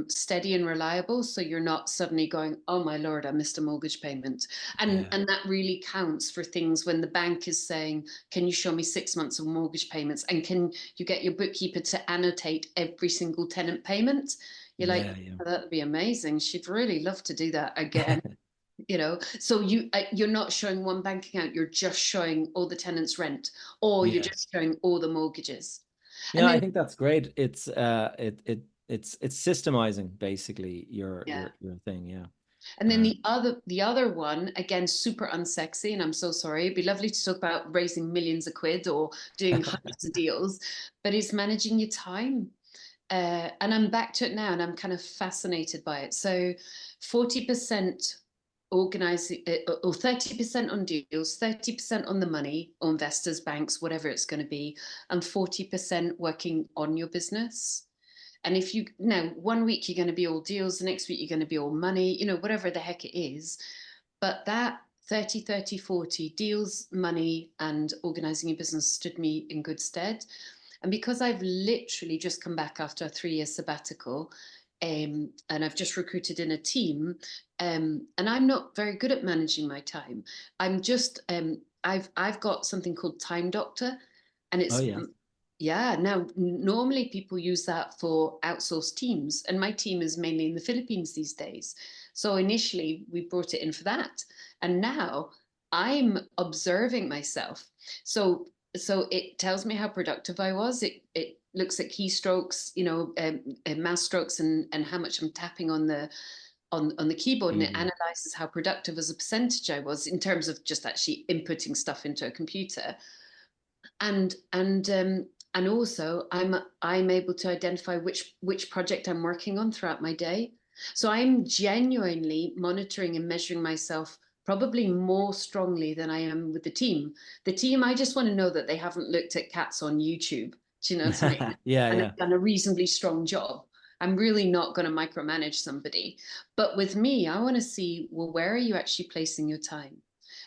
steady and reliable. So you're not suddenly going, oh my Lord, I missed a mortgage payment. And Yeah, and that really counts for things when the bank is saying, can you show me 6 months of mortgage payments? And can you get your bookkeeper to annotate every single tenant payment? You're like, yeah, yeah. oh, that'd be amazing. She'd really love to do that again. So you're not showing one bank account, you're just showing all the tenants rent, or you're Yes. just showing all the mortgages. Yeah, And I then think that's great. It's it's systemizing basically Yeah. your thing. Yeah. And then Uh, the other one, again, super unsexy, and I'm so sorry. It'd be lovely to talk about raising millions of quid or doing hundreds of deals, but it's managing your time. And I'm back to it now, and I'm kind of fascinated by it. So, 40% organizing, or 30% on deals, 30% on the money, or investors, banks, whatever it's going to be, and 40% working on your business. And if you now 1 week you're going to be all deals, the next week you're going to be all money, whatever the heck it is. But that 30, 30, 40 deals, money, and organizing your business stood me in good stead. And because I've literally just come back after a 3 year sabbatical, and I've just recruited in a team, and I'm not very good at managing my time. I'm just I've got something called Time Doctor, and oh it's yeah. yeah. Now, normally people use that for outsourced teams, and my team is mainly in the Philippines these days. So initially we brought it in for that, and now I'm observing myself. So it tells me how productive I was. It looks at keystrokes, mouse strokes, and how much I'm tapping on the keyboard, and it Keyboard. analyzes how productive as a percentage I was in terms of just actually inputting stuff into a computer. And also I'm able to identify which project I'm working on throughout my day. So I'm genuinely monitoring and measuring myself probably more strongly than I am with the team. The team, I just want to know that they haven't looked at cats on YouTube. Do you know what I mean? Yeah, And yeah. they've done a reasonably strong job. I'm really not going to micromanage somebody. But with me, I want to see, well, where are you actually placing your time?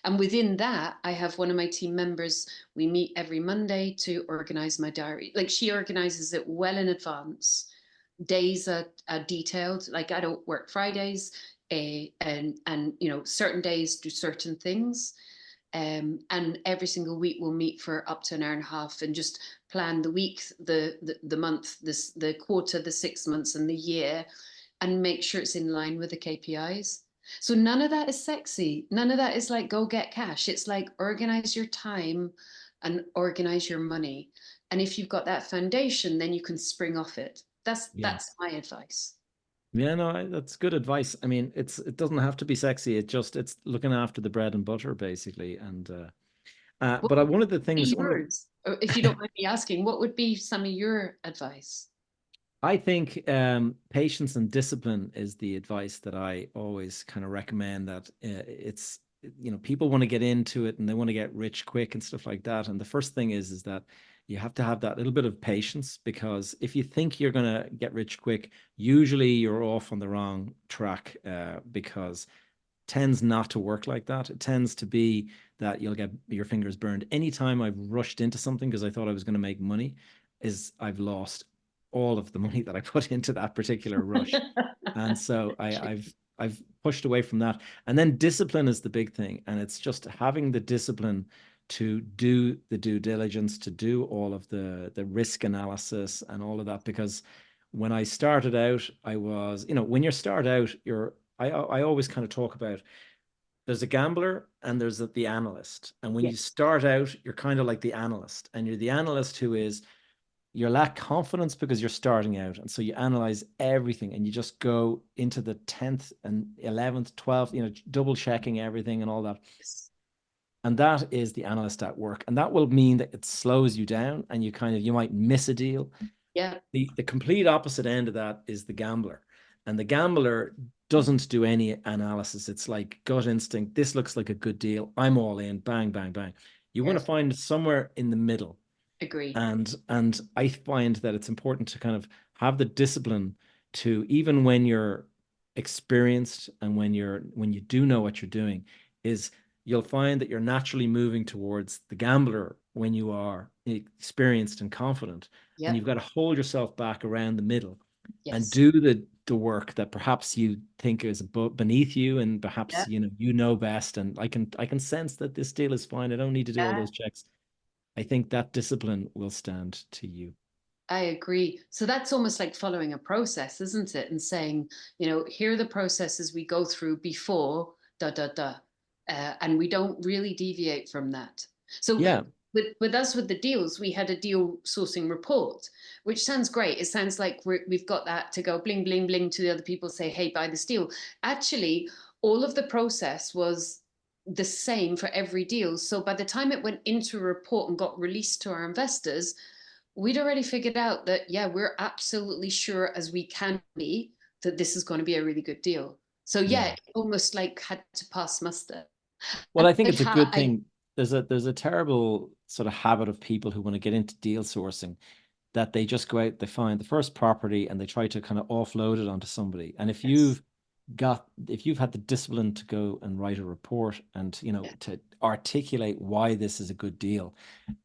And within that, I have one of my team members. We meet every Monday to organize my diary. Like, she organizes it well in advance. Days are detailed. Like, I don't work Fridays, and certain days do certain things. And every single week we'll meet for up to an hour and a half and just plan the week, the month, the quarter, the 6 months, and the year, and make sure it's in line with the KPIs. So none of that is sexy. None of that is like go get cash. It's like organize your time and organize your money. And if you've got that foundation, then you can spring off it. That's Yeah. that's my advice. Yeah, no, that's good advice. I mean, it doesn't have to be sexy. It's looking after the bread and butter basically. And What but one of the would be things, one of yours? Or if you don't mind me asking, what would be some of your advice? I think patience and discipline is the advice that I always kind of recommend. That it's people want to get into it and they want to get rich quick and stuff like that. And the first thing is that you have to have that little bit of patience, because if you think you're going to get rich quick, usually you're off on the wrong track, because tends not to work like that. It tends to be that you'll get your fingers burned. Anytime I've rushed into something because I thought I was going to make money, is I've lost all of the money that I put into that particular rush. And so I've pushed away from that. And then discipline is the big thing. And it's just having the discipline to do the due diligence, to do all of the risk analysis and all of that. Because when I started out, I was, when you start out, I always kind of talk about there's a gambler and there's the analyst. And when you Yes. start out, you're kind of like the analyst, and you're the analyst who is you lack confidence because you're starting out. And so you analyze everything and you just go into the 10th and 11th, 12th, double checking everything and all that. Yes. And that is the analyst at work. And that will mean that it slows you down and you might miss a deal. Yeah. The complete opposite end of that is the gambler. And the gambler doesn't do any analysis. It's like gut instinct. This looks like a good deal. I'm all in. Bang, bang, bang. You want to Yes. find somewhere in the middle. Agree. And I find that it's important to kind of have the discipline to, even when you're experienced and when you do know what you're doing, is you'll find that you're naturally moving towards the gambler when you are experienced and confident, and Yep. you've got to hold yourself back around the middle and Yes. do the work that perhaps you think is beneath you, and perhaps Yep. you know best. And I can sense that this deal is fine. I don't need to do all Yeah. those checks. I think that discipline will stand to you. I agree. So that's almost like following a process, isn't it? And saying, here are the processes we go through before da da da, and we don't really deviate from that. So Yeah. with us with the deals, we had a deal sourcing report, which sounds great. It sounds like we've got that to go bling bling bling to the other people, say, hey, buy this deal. Actually, all of the process was the same for every deal. So by the time it went into a report and got released to our investors, we'd already figured out that, yeah, we're absolutely sure as we can be that this is going to be a really good deal. So yeah, Yeah. it almost like had to pass muster. Well, And I think it's a good thing. There's a terrible sort of habit of people who want to get into deal sourcing, that they just go out, they find the first property and they try to kind of offload it onto somebody. And yes, if you've had the discipline to go and write a report and, yeah, to articulate why this is a good deal,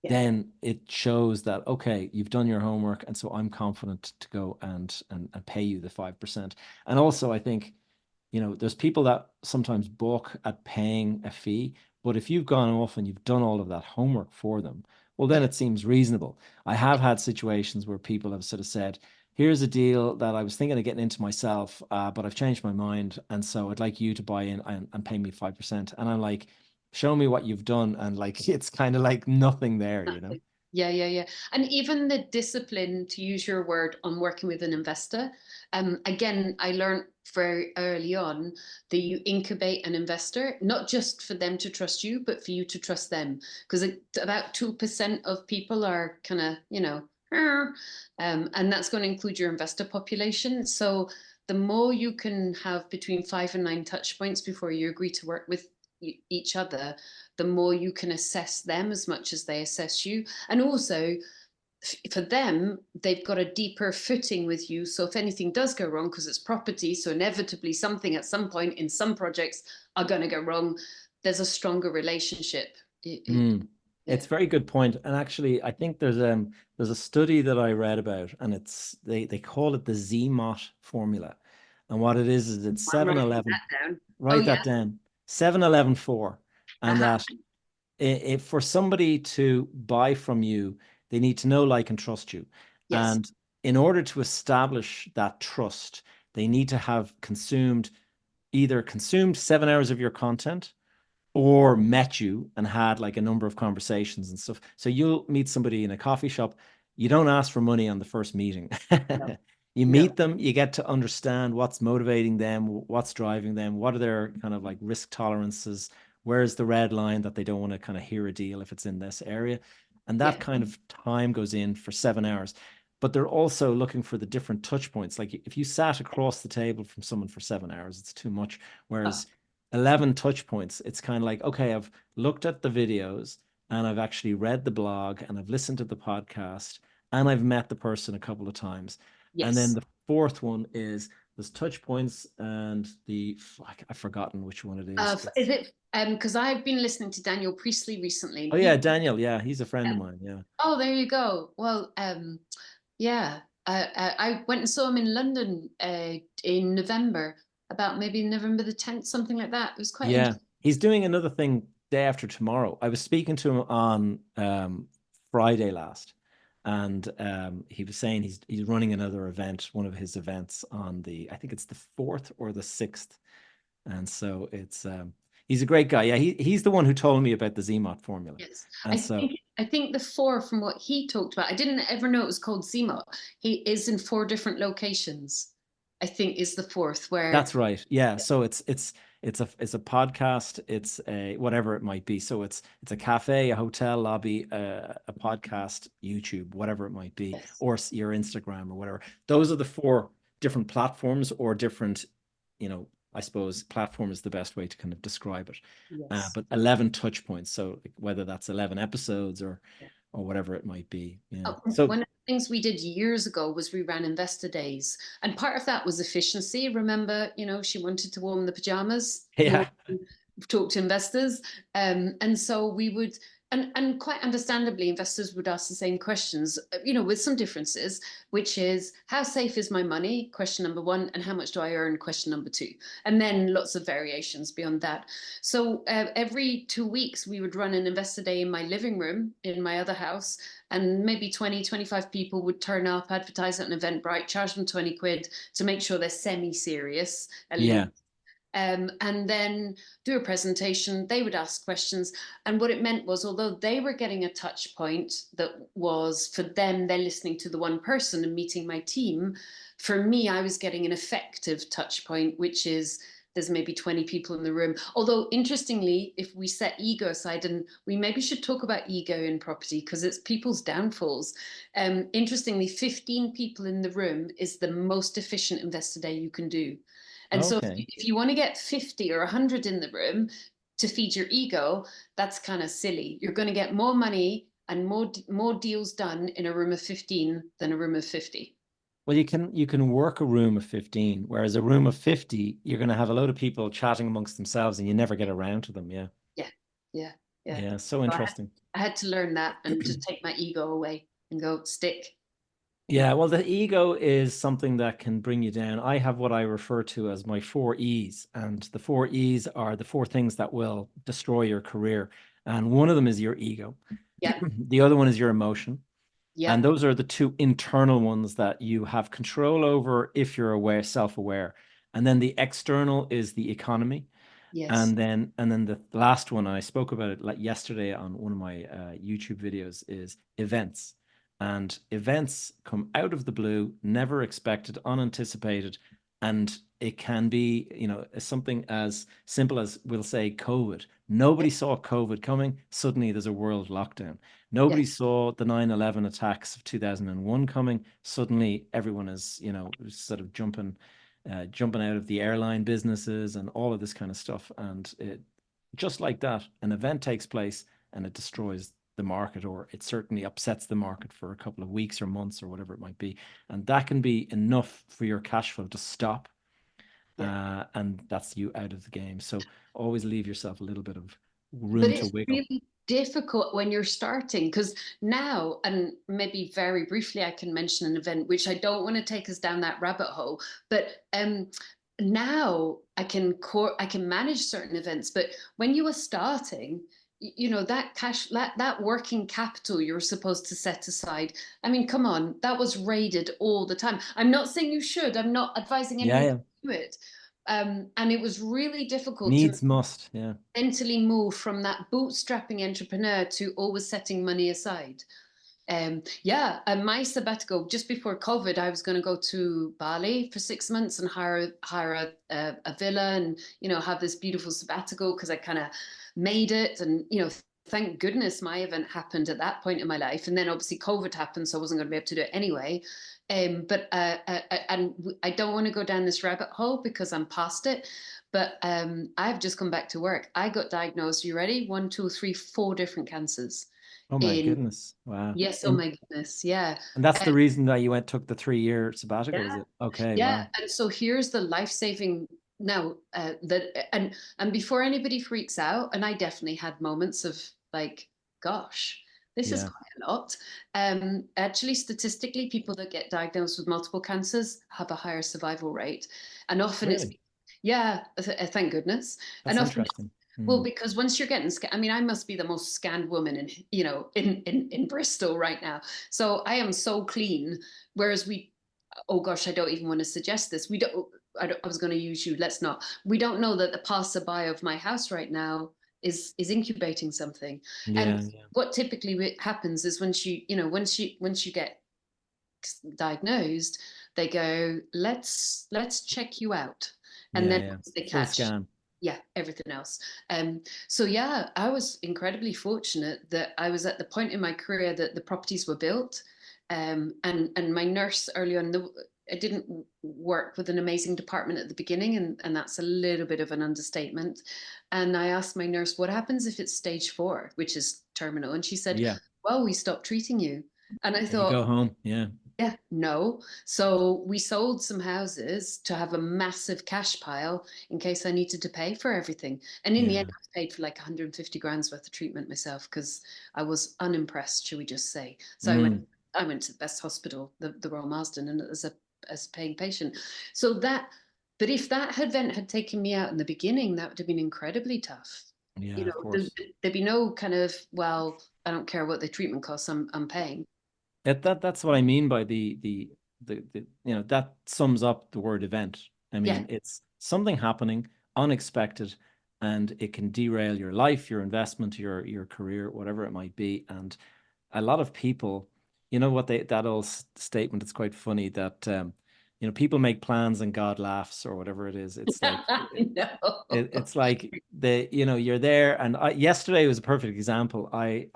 yeah, then it shows that, okay, you've done your homework, and so I'm confident to go and pay you the 5%. And also, I think, there's people that sometimes balk at paying a fee, but if you've gone off and you've done all of that homework for them, well, then yeah, it seems reasonable. I have had situations where people have sort of said, here's a deal that I was thinking of getting into myself, but I've changed my mind, and so I'd like you to buy in and pay me 5%. And I'm like, show me what you've done, and like it's kind of like nothing there. yeah, yeah, yeah. And even the discipline, to use your word, on working with an investor. Again, I learned very early on that you incubate an investor, not just for them to trust you, but for you to trust them. Because about 2% of people are kind of, and that's going to include your investor population. So the more you can have between 5 and 9 touch points before you agree to work with each other, the more you can assess them as much as they assess you. And also, for them, they've got a deeper footing with you. So if anything does go wrong, because it's property, so inevitably something at some point in some projects are going to go wrong, there's a stronger relationship. Mm. Yeah. It's a very good point. And actually, I think there's a study that I read about, and they call it the ZMOT formula. And what it is it's I'm 7 writing 11. that down. Oh, Write that yeah. down. 7 11 4. And Uh-huh. that if for somebody to buy from you, they need to know, like, and trust you. Yes. And in order to establish that trust, they need to have either consumed 7 hours of your content, or met you and had like a number of conversations and stuff. So you'll meet somebody in a coffee shop. You don't ask for money on the first meeting. No, You no. meet them, you get to understand what's motivating them, what's driving them, what are their kind of like risk tolerances, where's the red line that they don't want to kind of hear a deal if it's in this area. And that Yeah. kind of time goes in for 7 hours. But they're also looking for the different touch points. Like if you sat across the table from someone for 7 hours, it's too much. Oh, Whereas 11 touch points, it's kind of like, okay, I've looked at the videos and I've actually read the blog and I've listened to the podcast and I've met the person a couple of times. And then yes. the fourth one is there's touch points, and I've forgotten which one it is. Is it because I've been listening to Daniel Priestley recently, and Oh yeah, he Daniel. Yeah, he's a friend of mine. Yeah. oh, there you go. Well, yeah, I went and saw him in London in November, about maybe November the 10th, something like that. It was quite Yeah. interesting. He's doing another thing day after tomorrow. I was speaking to him on Friday last, and he was saying he's running another event, one of his events on I think it's the 4th or the 6th. And so he's a great guy. Yeah, he's the one who told me about the ZMOT formula. Yes, And so I think the four from what he talked about. I didn't ever know it was called Zemo. He is in 4 different locations. I think is the fourth where that's right. Yeah. So it's a podcast, it's a whatever it might be. So it's a cafe, a hotel lobby, a podcast, YouTube, whatever it might be, yes, or your Instagram or whatever. Those are the 4 different platforms, or different, I suppose platform is the best way to kind of describe it. yes. But 11 touch points. So like, whether that's 11 episodes Yeah. or whatever it might be. Yeah. Oh, So one of the things we did years ago was we ran investor days, and part of that was efficiency. Remember, she wanted to warm the pajamas more yeah. than talk to investors, and so we would. And quite understandably, investors would ask the same questions, with some differences, which is how safe is my money? Question number one, and how much do I earn? Question number two, and then lots of variations beyond that. So every 2 weeks, we would run an investor day in my living room in my other house, and maybe 20, 25 people would turn up, advertise at an Eventbrite, charge them 20 quid to make sure they're semi-serious, at Yeah. least. and then do a presentation. They would ask questions. And what it meant was, although they were getting a touch point that was for them, they're listening to the one person and meeting my team. For me, I was getting an effective touch point, which is there's maybe 20 people in the room. Although, interestingly, if we set ego aside, and we maybe should talk about ego in property because it's people's downfalls. Interestingly, 15 people in the room is the most efficient investor day you can do. And so Okay. if you want to get 50 or 100 in the room to feed your ego, that's kind of silly. You're going to get more money and more deals done in a room of 15 than a room of 50. Well, you can work a room of 15, whereas a room of 50, you're going to have a load of people chatting amongst themselves and you never get around to them. Yeah. Yeah, yeah, yeah. Yeah. So So interesting. I had to learn that and just take my ego away and go stick. Yeah, well, the ego is something that can bring you down. I have what I refer to as my 4 E's, and the 4 E's are the 4 things that will destroy your career. And one of them is your ego. Yeah, The other one is your emotion. yeah, And those are the two internal ones that you have control over if you're aware, self-aware. And then the external is the economy. yes, And then the last one, and I spoke about it like yesterday on one of my YouTube videos, is events. And events come out of the blue, never expected, unanticipated. And it can be, something as simple as, we'll say, COVID. yeah, Nobody saw COVID coming. Suddenly there's a world lockdown. yeah, Nobody saw the 9/11 attacks of 2001 coming. Suddenly everyone is, sort of jumping out of the airline businesses and all of this kind of stuff. And just like that, an event takes place and it destroys the market, or it certainly upsets the market for a couple of weeks or months or whatever it might be. And that can be enough for your cash flow to stop. yeah. And that's you out of the game. So always leave yourself a little bit of But room to it's wiggle. really difficult when you're starting because now, and maybe very briefly, I can mention an event which I don't want to take us down that rabbit hole, but now I can manage certain events. But when you were starting, that cash, that working capital you're supposed to set aside. I mean, come on, that was raided all the time. I'm not saying you should. I'm not advising Yeah, anyone to yeah. do it. And it was really difficult to Needs must. Yeah. mentally move from that bootstrapping entrepreneur to always setting money aside. Yeah, and my sabbatical just before COVID, I was going to go to Bali for 6 months and hire a villa and have this beautiful sabbatical because I kind of made it, and thank goodness my event happened at that point in my life, and then obviously COVID happened, so I wasn't going to be able to do it anyway. But and I don't want to go down this rabbit hole because I'm past it. But I've just come back to work. I got diagnosed. You ready? 1, 2, 3, 4 different cancers Oh my in. goodness. Wow. Yes, oh my goodness, yeah. And that's the And reason that you took the 3 year sabbatical, is yeah, it? Okay, yeah. wow. And so here's the life-saving now that and before anybody freaks out, and I definitely had moments of like, gosh, this is Yeah, quite a lot. Actually, statistically, people that get diagnosed with multiple cancers have a higher survival rate. And often it's, really. yeah, thank goodness. And That's often interesting. well, Hmm. because once you're getting I mean, I must be the most scanned woman in Bristol right now. So I am so clean. Whereas oh gosh, I don't even want to suggest this. I was going to use you. Let's not. We don't know that the passerby of my house right now is incubating something. And Yeah, yeah. what typically happens is once you get diagnosed, they go, let's check you out, and Yeah, then yeah. once they Full catch, scan. yeah, everything else. So yeah, I was incredibly fortunate that I was at the point in my career that the properties were built. And my nurse early on, I didn't work with an amazing department at the beginning, and that's a little bit of an understatement. And I asked my nurse, what happens if it's stage 4, which is terminal? And she said, Yeah. well, we stop treating you. And I And you thought, go home. Yeah. yeah, no. So we sold some houses to have a massive cash pile in case I needed to pay for everything. And in the end, Yeah. I paid for like 150 grand's worth of treatment myself because I was unimpressed, shall we just say. So Mm. I went to the best hospital, the Royal Marsden, and as a paying patient. So that, but if that event had taken me out in the beginning, that would have been incredibly tough. Yeah, of course. There'd be no kind of, well, I don't care what the treatment costs, I'm paying. That's what I mean by that sums up the word event. I Yeah, mean, it's something happening unexpected, and it can derail your life, your investment, your career, whatever it might be. And a lot of people, you know what that old statement, it's quite funny that people make plans and God laughs, or whatever it is. It's like No. it's like you're there. And yesterday was a perfect example. I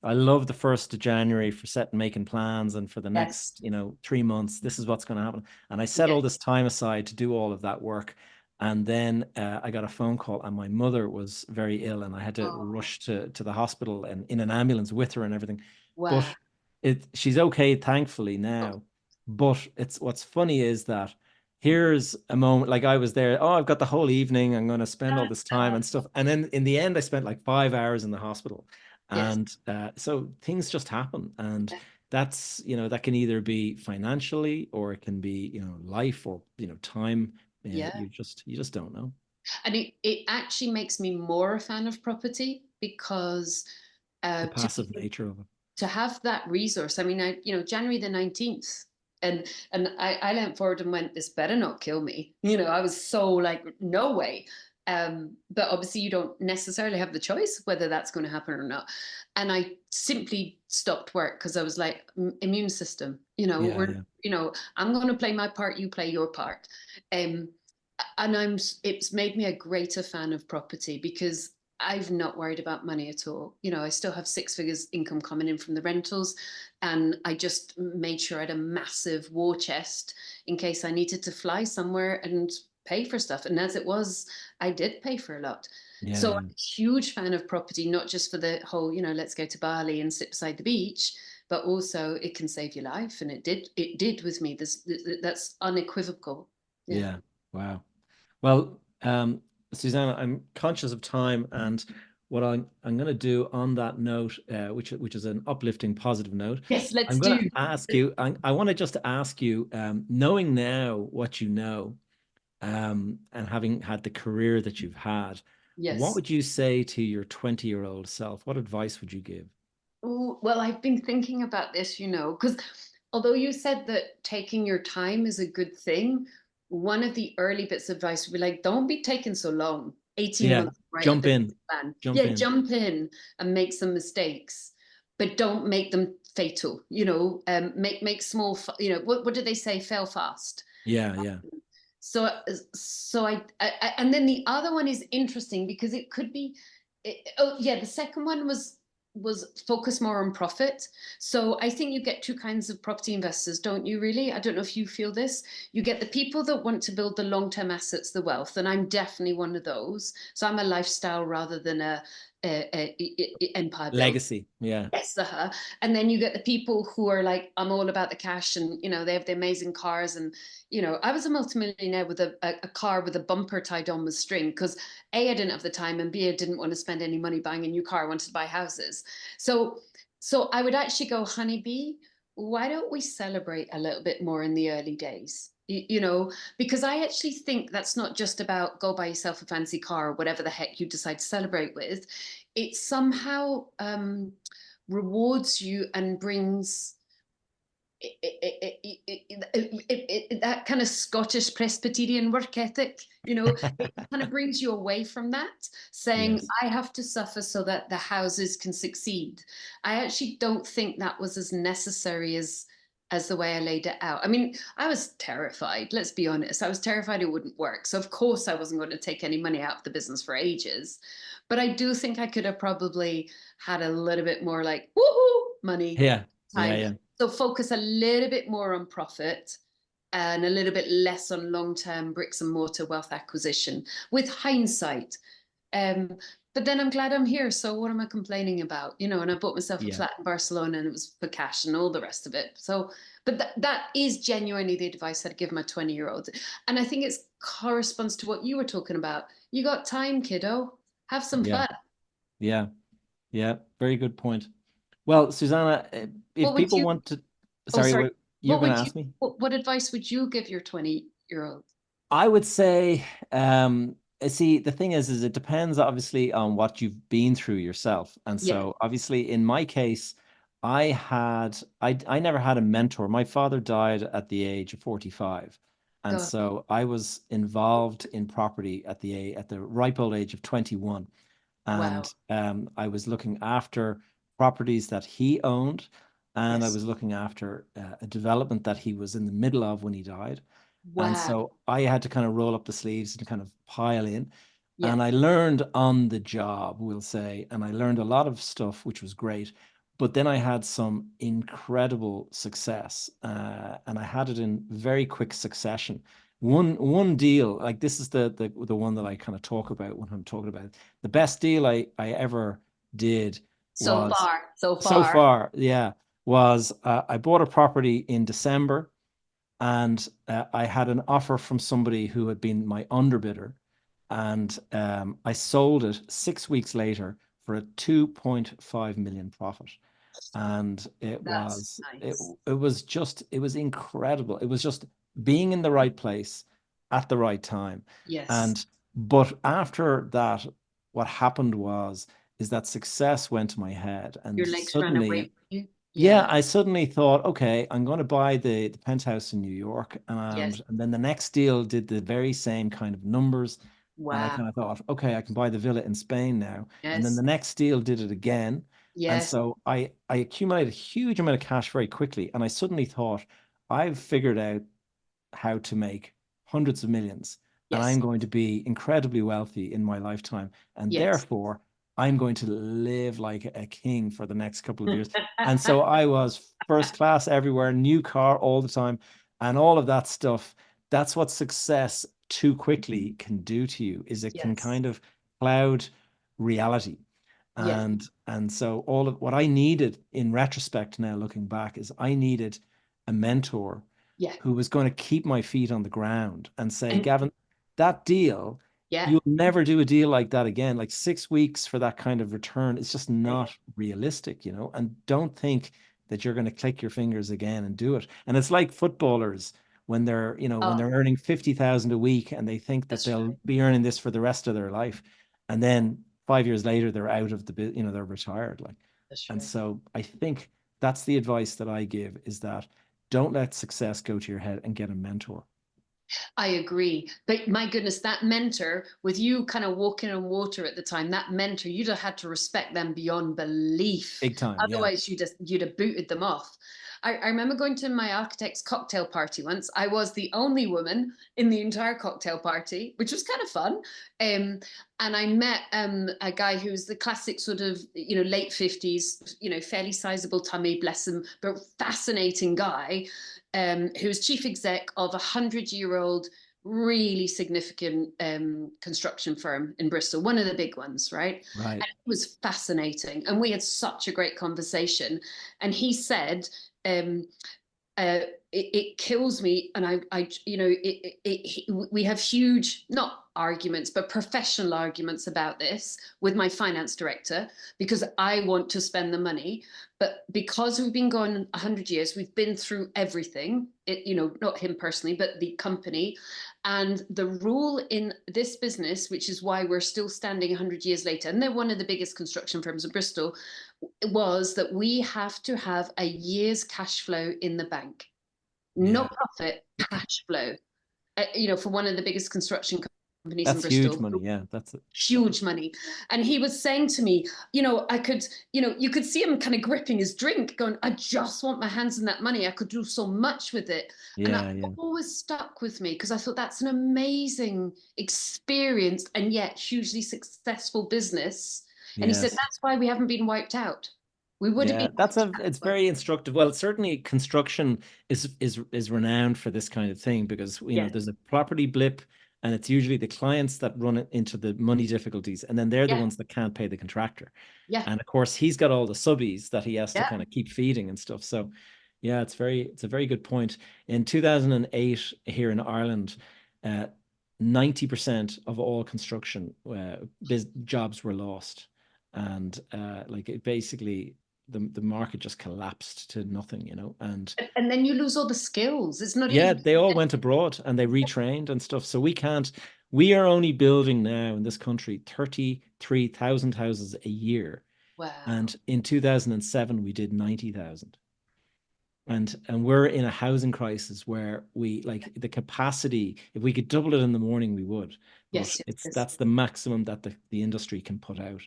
love the 1st of January for making plans, and for the Yes. next 3 months, this is what's going to happen. And I set all Yes. this time aside to do all of that work. And then I got a phone call, and my mother was very ill, and I had to Oh, rush to the hospital and in an ambulance with her and everything. But wow. she's okay, thankfully, now. But what's funny is that here's a moment, like I was there, oh, I've got the whole evening, I'm going to spend all this time and stuff. And then in the end, I spent like 5 hours in the hospital. Yes. And so things just happen. And that's, that can either be financially, or it can be, life, or, time. Yeah. You just don't know. And it actually makes me more a fan of property because The to passive nature of it. to have that resource. I mean, January the 19th, and I leant forward and went, this better not kill me. I was so like, no way. But obviously you don't necessarily have the choice whether that's going to happen or not. And I simply stopped work because I was like, immune system, Yeah. I'm going to play my part, you play your part. Um, and it's made me a greater fan of property because I've not worried about money at all. I still have 6 figures income coming in from the rentals, and I just made sure I had a massive war chest in case I needed to fly somewhere and pay for stuff. And as it was, I did pid for a lot. Yeah. So I'm a huge fan of property, not just for the whole, let's go to Bali and sit beside the beach, but also it can save your life. And it did with me. That's unequivocal. Yeah. Yeah. Wow. Well, Susannah, I'm conscious of time, and what I'm going to do on that note, which is an uplifting, positive note, Yes, let's I'm going to do. ask you. I want to just ask you, knowing now what you know, and having had the career that you've had, what Yes. would you say to your 20-year-old self? What advice would you give? Ooh, well, I've been thinking about this, because although you said that taking your time is a good thing, one of the early bits of advice would be like, don't be taking so long, 18 Yeah, months right at jump the in, plan. jump Yeah, in. jump in and make some mistakes, but don't make them fatal, make small, what do they say? Fail fast. Yeah, yeah, So, and then the other one is interesting because it could be, oh yeah, the second one was focus more on profit. So I think you get two kinds of property investors, don't you? Really, I don't know if you feel this. You get the people that want to build the long-term assets, the wealth, and I'm definitely one of those. So I'm a lifestyle rather than a empire builder. legacy. Yeah, Yes, and then you get the people who are like, I'm all about the cash, and they have the amazing cars, and I was a multimillionaire with a car with a bumper tied on with string because A, I didn't have the time, and B, I didn't want to spend any money buying a new car. I wanted to buy houses. So, so I would actually go, honeybee, why don't we celebrate a little bit more in the early days? Because I actually think that's not just about go buy yourself a fancy car or whatever the heck you decide to celebrate with. It somehow rewards you and brings that kind of Scottish Presbyterian work ethic, it kind of brings you away from that, saying, yes, I have to suffer so that the houses can succeed. I actually don't think that was as necessary as the way I laid it out. I mean, I was terrified, let's be honest. I was terrified it wouldn't work. So of course I wasn't going to take any money out of the business for ages. But I do think I could have probably had a little bit more like woohoo money yeah, yeah, time. yeah, So focus a little bit more on profit and a little bit less on long-term bricks and mortar wealth acquisition with hindsight. Um, but then I'm glad I'm here. So what am I complaining about? And I bought myself a yeah, flat in Barcelona and it was for cash and all the rest of it. So, but that is genuinely the advice I'd give my 20-year-old. And I think it corresponds to what you were talking about. You got time, kiddo. Have some yeah, fun. yeah, yeah. Very good point. Well, Susannah, if What would people you, want to, oh, sorry, sorry. what you're What going to would you, ask me? what advice would you give your 20-year-old? I would say, see, the thing is it depends obviously on what you've been through yourself. And Yeah. so obviously in my case, I never had a mentor. My father died at the age of 45. And God, so I was involved in property at the ripe old age of 21. wow. And I was looking after properties that he owned, and I Yes. was looking after a development that he was in the middle of when he died. And Wow. so I had to kind of roll up the sleeves and kind of pile in. Yeah. And I learned on the job, we'll say, and I learned a lot of stuff, which was great. But then I had some incredible success, and I had it in very quick succession. One deal, like this is the one that I kind of talk about when I'm talking about it. The best deal I ever did So was far, so so far. far, yeah, was I bought a property in December, and I had an offer from somebody who had been my underbidder, and I sold it 6 weeks later for a 2.5 million profit. And That's nice. it was incredible. It was just being in the right place at the right time. Yes. And but after that, what happened was is that success went to my head, Your and legs ran away suddenly, from you. yeah, Yeah. I suddenly thought, okay, I'm going to buy the penthouse in New York, Yes. and then the next deal did the very same kind of numbers, and I Wow. kind of thought, okay, I can buy the villa in Spain now, and then the Yes. next deal did it again, and Yes. so I accumulated a huge amount of cash very quickly, and I suddenly thought, I've figured out how to make hundreds of millions, and Yes. I'm going to be incredibly wealthy in my lifetime. And Yes. therefore, I'm going to live like a king for the next couple of years. And so I was first class everywhere, new car all the time, and all of that stuff. That's what success too quickly can do to you, is it can Yes. kind of cloud reality. Yeah. And so all of what I needed in retrospect now looking back is I needed a mentor Yeah. who was going to keep my feet on the ground and say, And Gavin, that deal, yeah. you'll never do a deal like that again. Like 6 weeks for that kind of return, it's just not realistic, you know? And don't think that you're going to click your fingers again and do it. And it's like footballers when they're, when Oh, they're earning 50,000 a week and they think that that's they'll right. be earning this for the rest of their life. And then 5 years later, they're out of the bit, they're retired. Like, That's and right. so I think that's the advice that I give, is that don't let success go to your head, and get a mentor. I agree. But my goodness, that mentor, with you kind of walking on water at the time, that mentor, you'd have had to respect them beyond belief. Big time. Yeah. Otherwise, you'd have booted them off. I remember going to my architect's cocktail party once. I was the only woman in the entire cocktail party, which was kind of fun. And I met a guy who's the classic sort of, late 50s, fairly sizable tummy, bless him, but fascinating guy, who's chief exec of 100-year-old, really significant construction firm in Bristol, one of the big ones, right? Right. And it was fascinating. And we had such a great conversation. And he said, um, it kills me, and we have huge, not arguments, but professional arguments about this with my finance director, because I want to spend the money, but because we've been going 100 years, we've been through everything. Not him personally, but the company, and the rule in this business, which is why we're still standing 100 years later, and they're one of the biggest construction firms in Bristol, was that we have to have a year's cash flow in the bank, Yeah. not profit, cash flow. For one of the biggest construction companies in That's huge Bristol, money. Yeah. That's it. huge money. And he was saying to me, I could, you could see him kind of gripping his drink, going, I just want my hands on that money. I could do so much with it. And that Yeah. Yeah. always stuck with me, because I thought that's an amazing experience and yet hugely successful business. And he said, Yes. that's why we haven't been wiped out. We would have Yeah. been It's very instructive. Well, certainly construction is renowned for this kind of thing, because yeah, there's a property blip, and it's usually the clients that run it into the money difficulties, and then they're the yeah, ones that can't pay the contractor. yeah, And of course, he's got all the subbies that he has to yeah. kind of keep feeding and stuff. So, yeah, it's a very good point. In 2008, here in Ireland, uh, 90% of all construction jobs were lost, and like it basically the market just collapsed to nothing, and And then you lose all the skills. It's not yeah, even. they all went abroad and they retrained and stuff. So we are only building now in this country 33,000 houses a year. Wow. And in 2007, we did 90,000. And we're in a housing crisis where we like the capacity, if we could double it in the morning, we would. But Yes, yes, yes. that's the maximum that the industry can put out.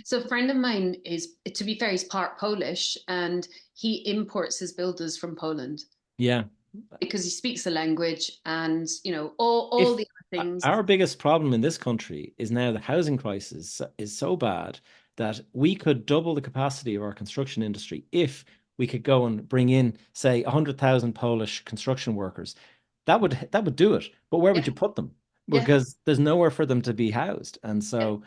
So a friend of mine is, to be fair, he's part Polish, and he imports his builders from Poland Yeah. because he speaks the language, and all If the other things. our biggest problem in this country is now the housing crisis is so bad that we could double the capacity of our construction industry if we could go and bring in, say, 100,000 Polish construction workers. That would do it. But where would Yeah, you put them? yeah, Because there's nowhere for them to be housed. And so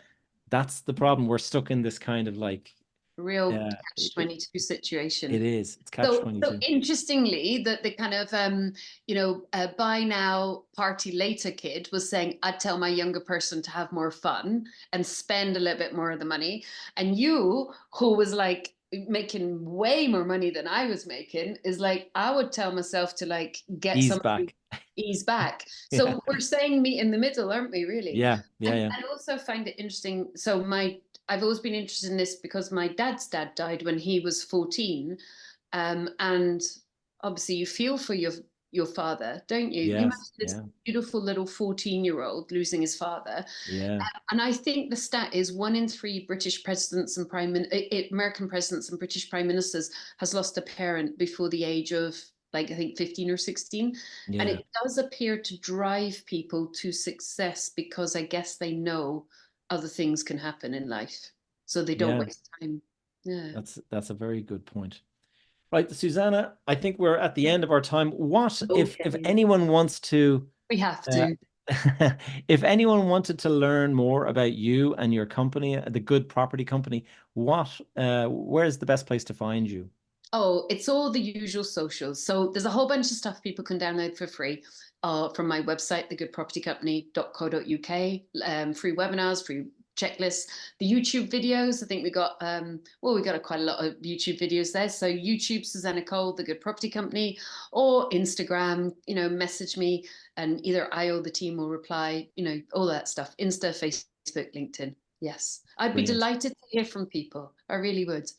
that's the problem. We're stuck in this kind of like, real uh, catch 22 situation. it is. It's catch So 22. interestingly, that the kind of buy now, party later kid was saying, I'd tell my younger person to have more fun and spend a little bit more of the money. And you, who was like making way more money than I was making, is like, I would tell myself to like get Ease some back. ease back. Yeah. So we're saying meet in the middle, aren't we, really? Yeah. Yeah. And Yeah. I also find it interesting. So I've always been interested in this because my dad's dad died when he was 14. And obviously you feel for your father, don't you? You Yes. imagine this Yeah. beautiful little 14-year-old losing his father. Yeah. And I think the stat is 1 in 3 British presidents and American presidents and British prime ministers has lost a parent before the age of, like, I think 15 or 16. And Yeah. it does appear to drive people to success because I guess they know other things can happen in life. So they don't Yeah. waste time. Yeah. That's a very good point. Right, Susanna, I think we're at the end of our time. What if Okay. anyone wants to We have uh, to. if anyone wanted to learn more about you and your company, the Good Property Company, where's the best place to find you? Oh, it's all the usual socials. So there's a whole bunch of stuff people can download for free from my website, thegoodpropertycompany.co.uk. Free webinars, free checklists, the YouTube videos. I think we got quite a lot of YouTube videos there. So YouTube, Susannah Cole, The Good Property Company, or Instagram, message me, and either I or the team will reply, all that stuff. Insta, Facebook, LinkedIn. Yes. I'd be Brilliant. delighted to hear from people. I really would.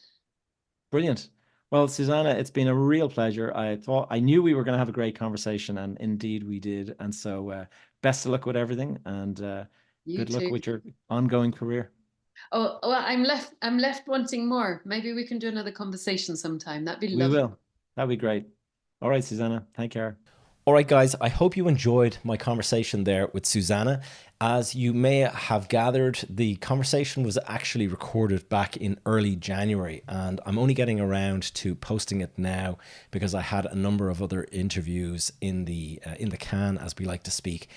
Brilliant. Well, Susanna, it's been a real pleasure. I knew we were going to have a great conversation, and indeed we did. And so, best of luck with everything, and You good luck too. with your ongoing career. Oh, well, I'm left wanting more. Maybe we can do another conversation sometime. That'd be We lovely. will. That'd be great. All right, Susanna. Take care. All right, guys, I hope you enjoyed my conversation there with Susanna. As you may have gathered, the conversation was actually recorded back in early January, and I'm only getting around to posting it now because I had a number of other interviews in the can, as we like to speak.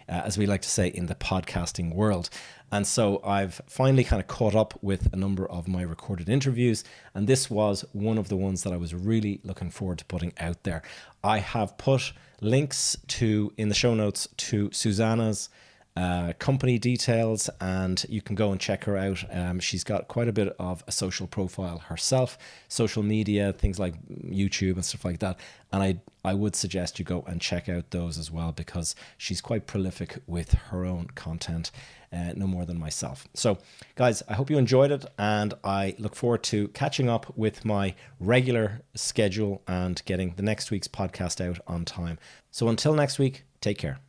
As we like to say in the podcasting world. And so I've finally kind of caught up with a number of my recorded interviews. And this was one of the ones that I was really looking forward to putting out there. I have put links in the show notes to Susanna's company details, and you can go and check her out. She's got quite a bit of a social profile herself, social media, things like YouTube and stuff like that. And I would suggest you go and check out those as well, because she's quite prolific with her own content, no more than myself. So guys, I hope you enjoyed it, and I look forward to catching up with my regular schedule and getting the next week's podcast out on time. So until next week, take care.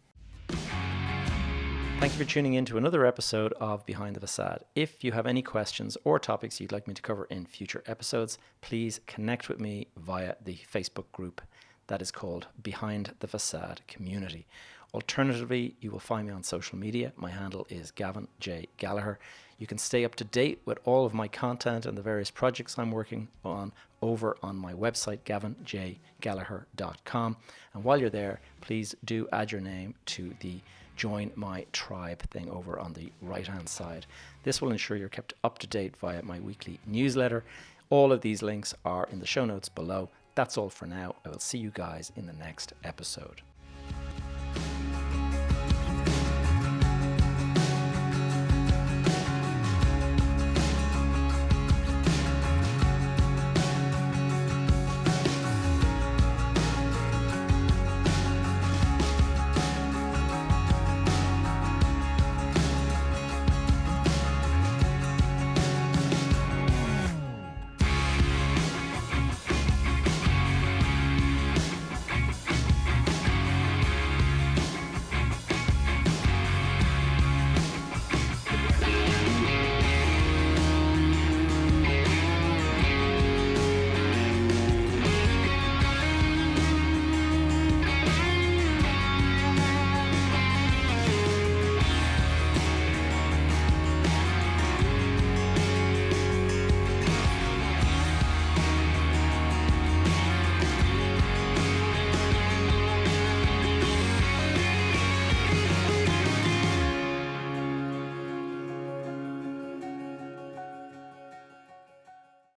Thank you for tuning in to another episode of Behind the Facade. If you have any questions or topics you'd like me to cover in future episodes, please connect with me via the Facebook group that is called Behind the Facade Community. Alternatively, you will find me on social media. My handle is Gavin J. Gallagher. You can stay up to date with all of my content and the various projects I'm working on over on my website, gavinjgallagher.com. And while you're there, please do add your name to the Join My Tribe thing over on the right-hand side. This will ensure you're kept up to date via my weekly newsletter. All of these links are in the show notes below. That's all for now. I will see you guys in the next episode.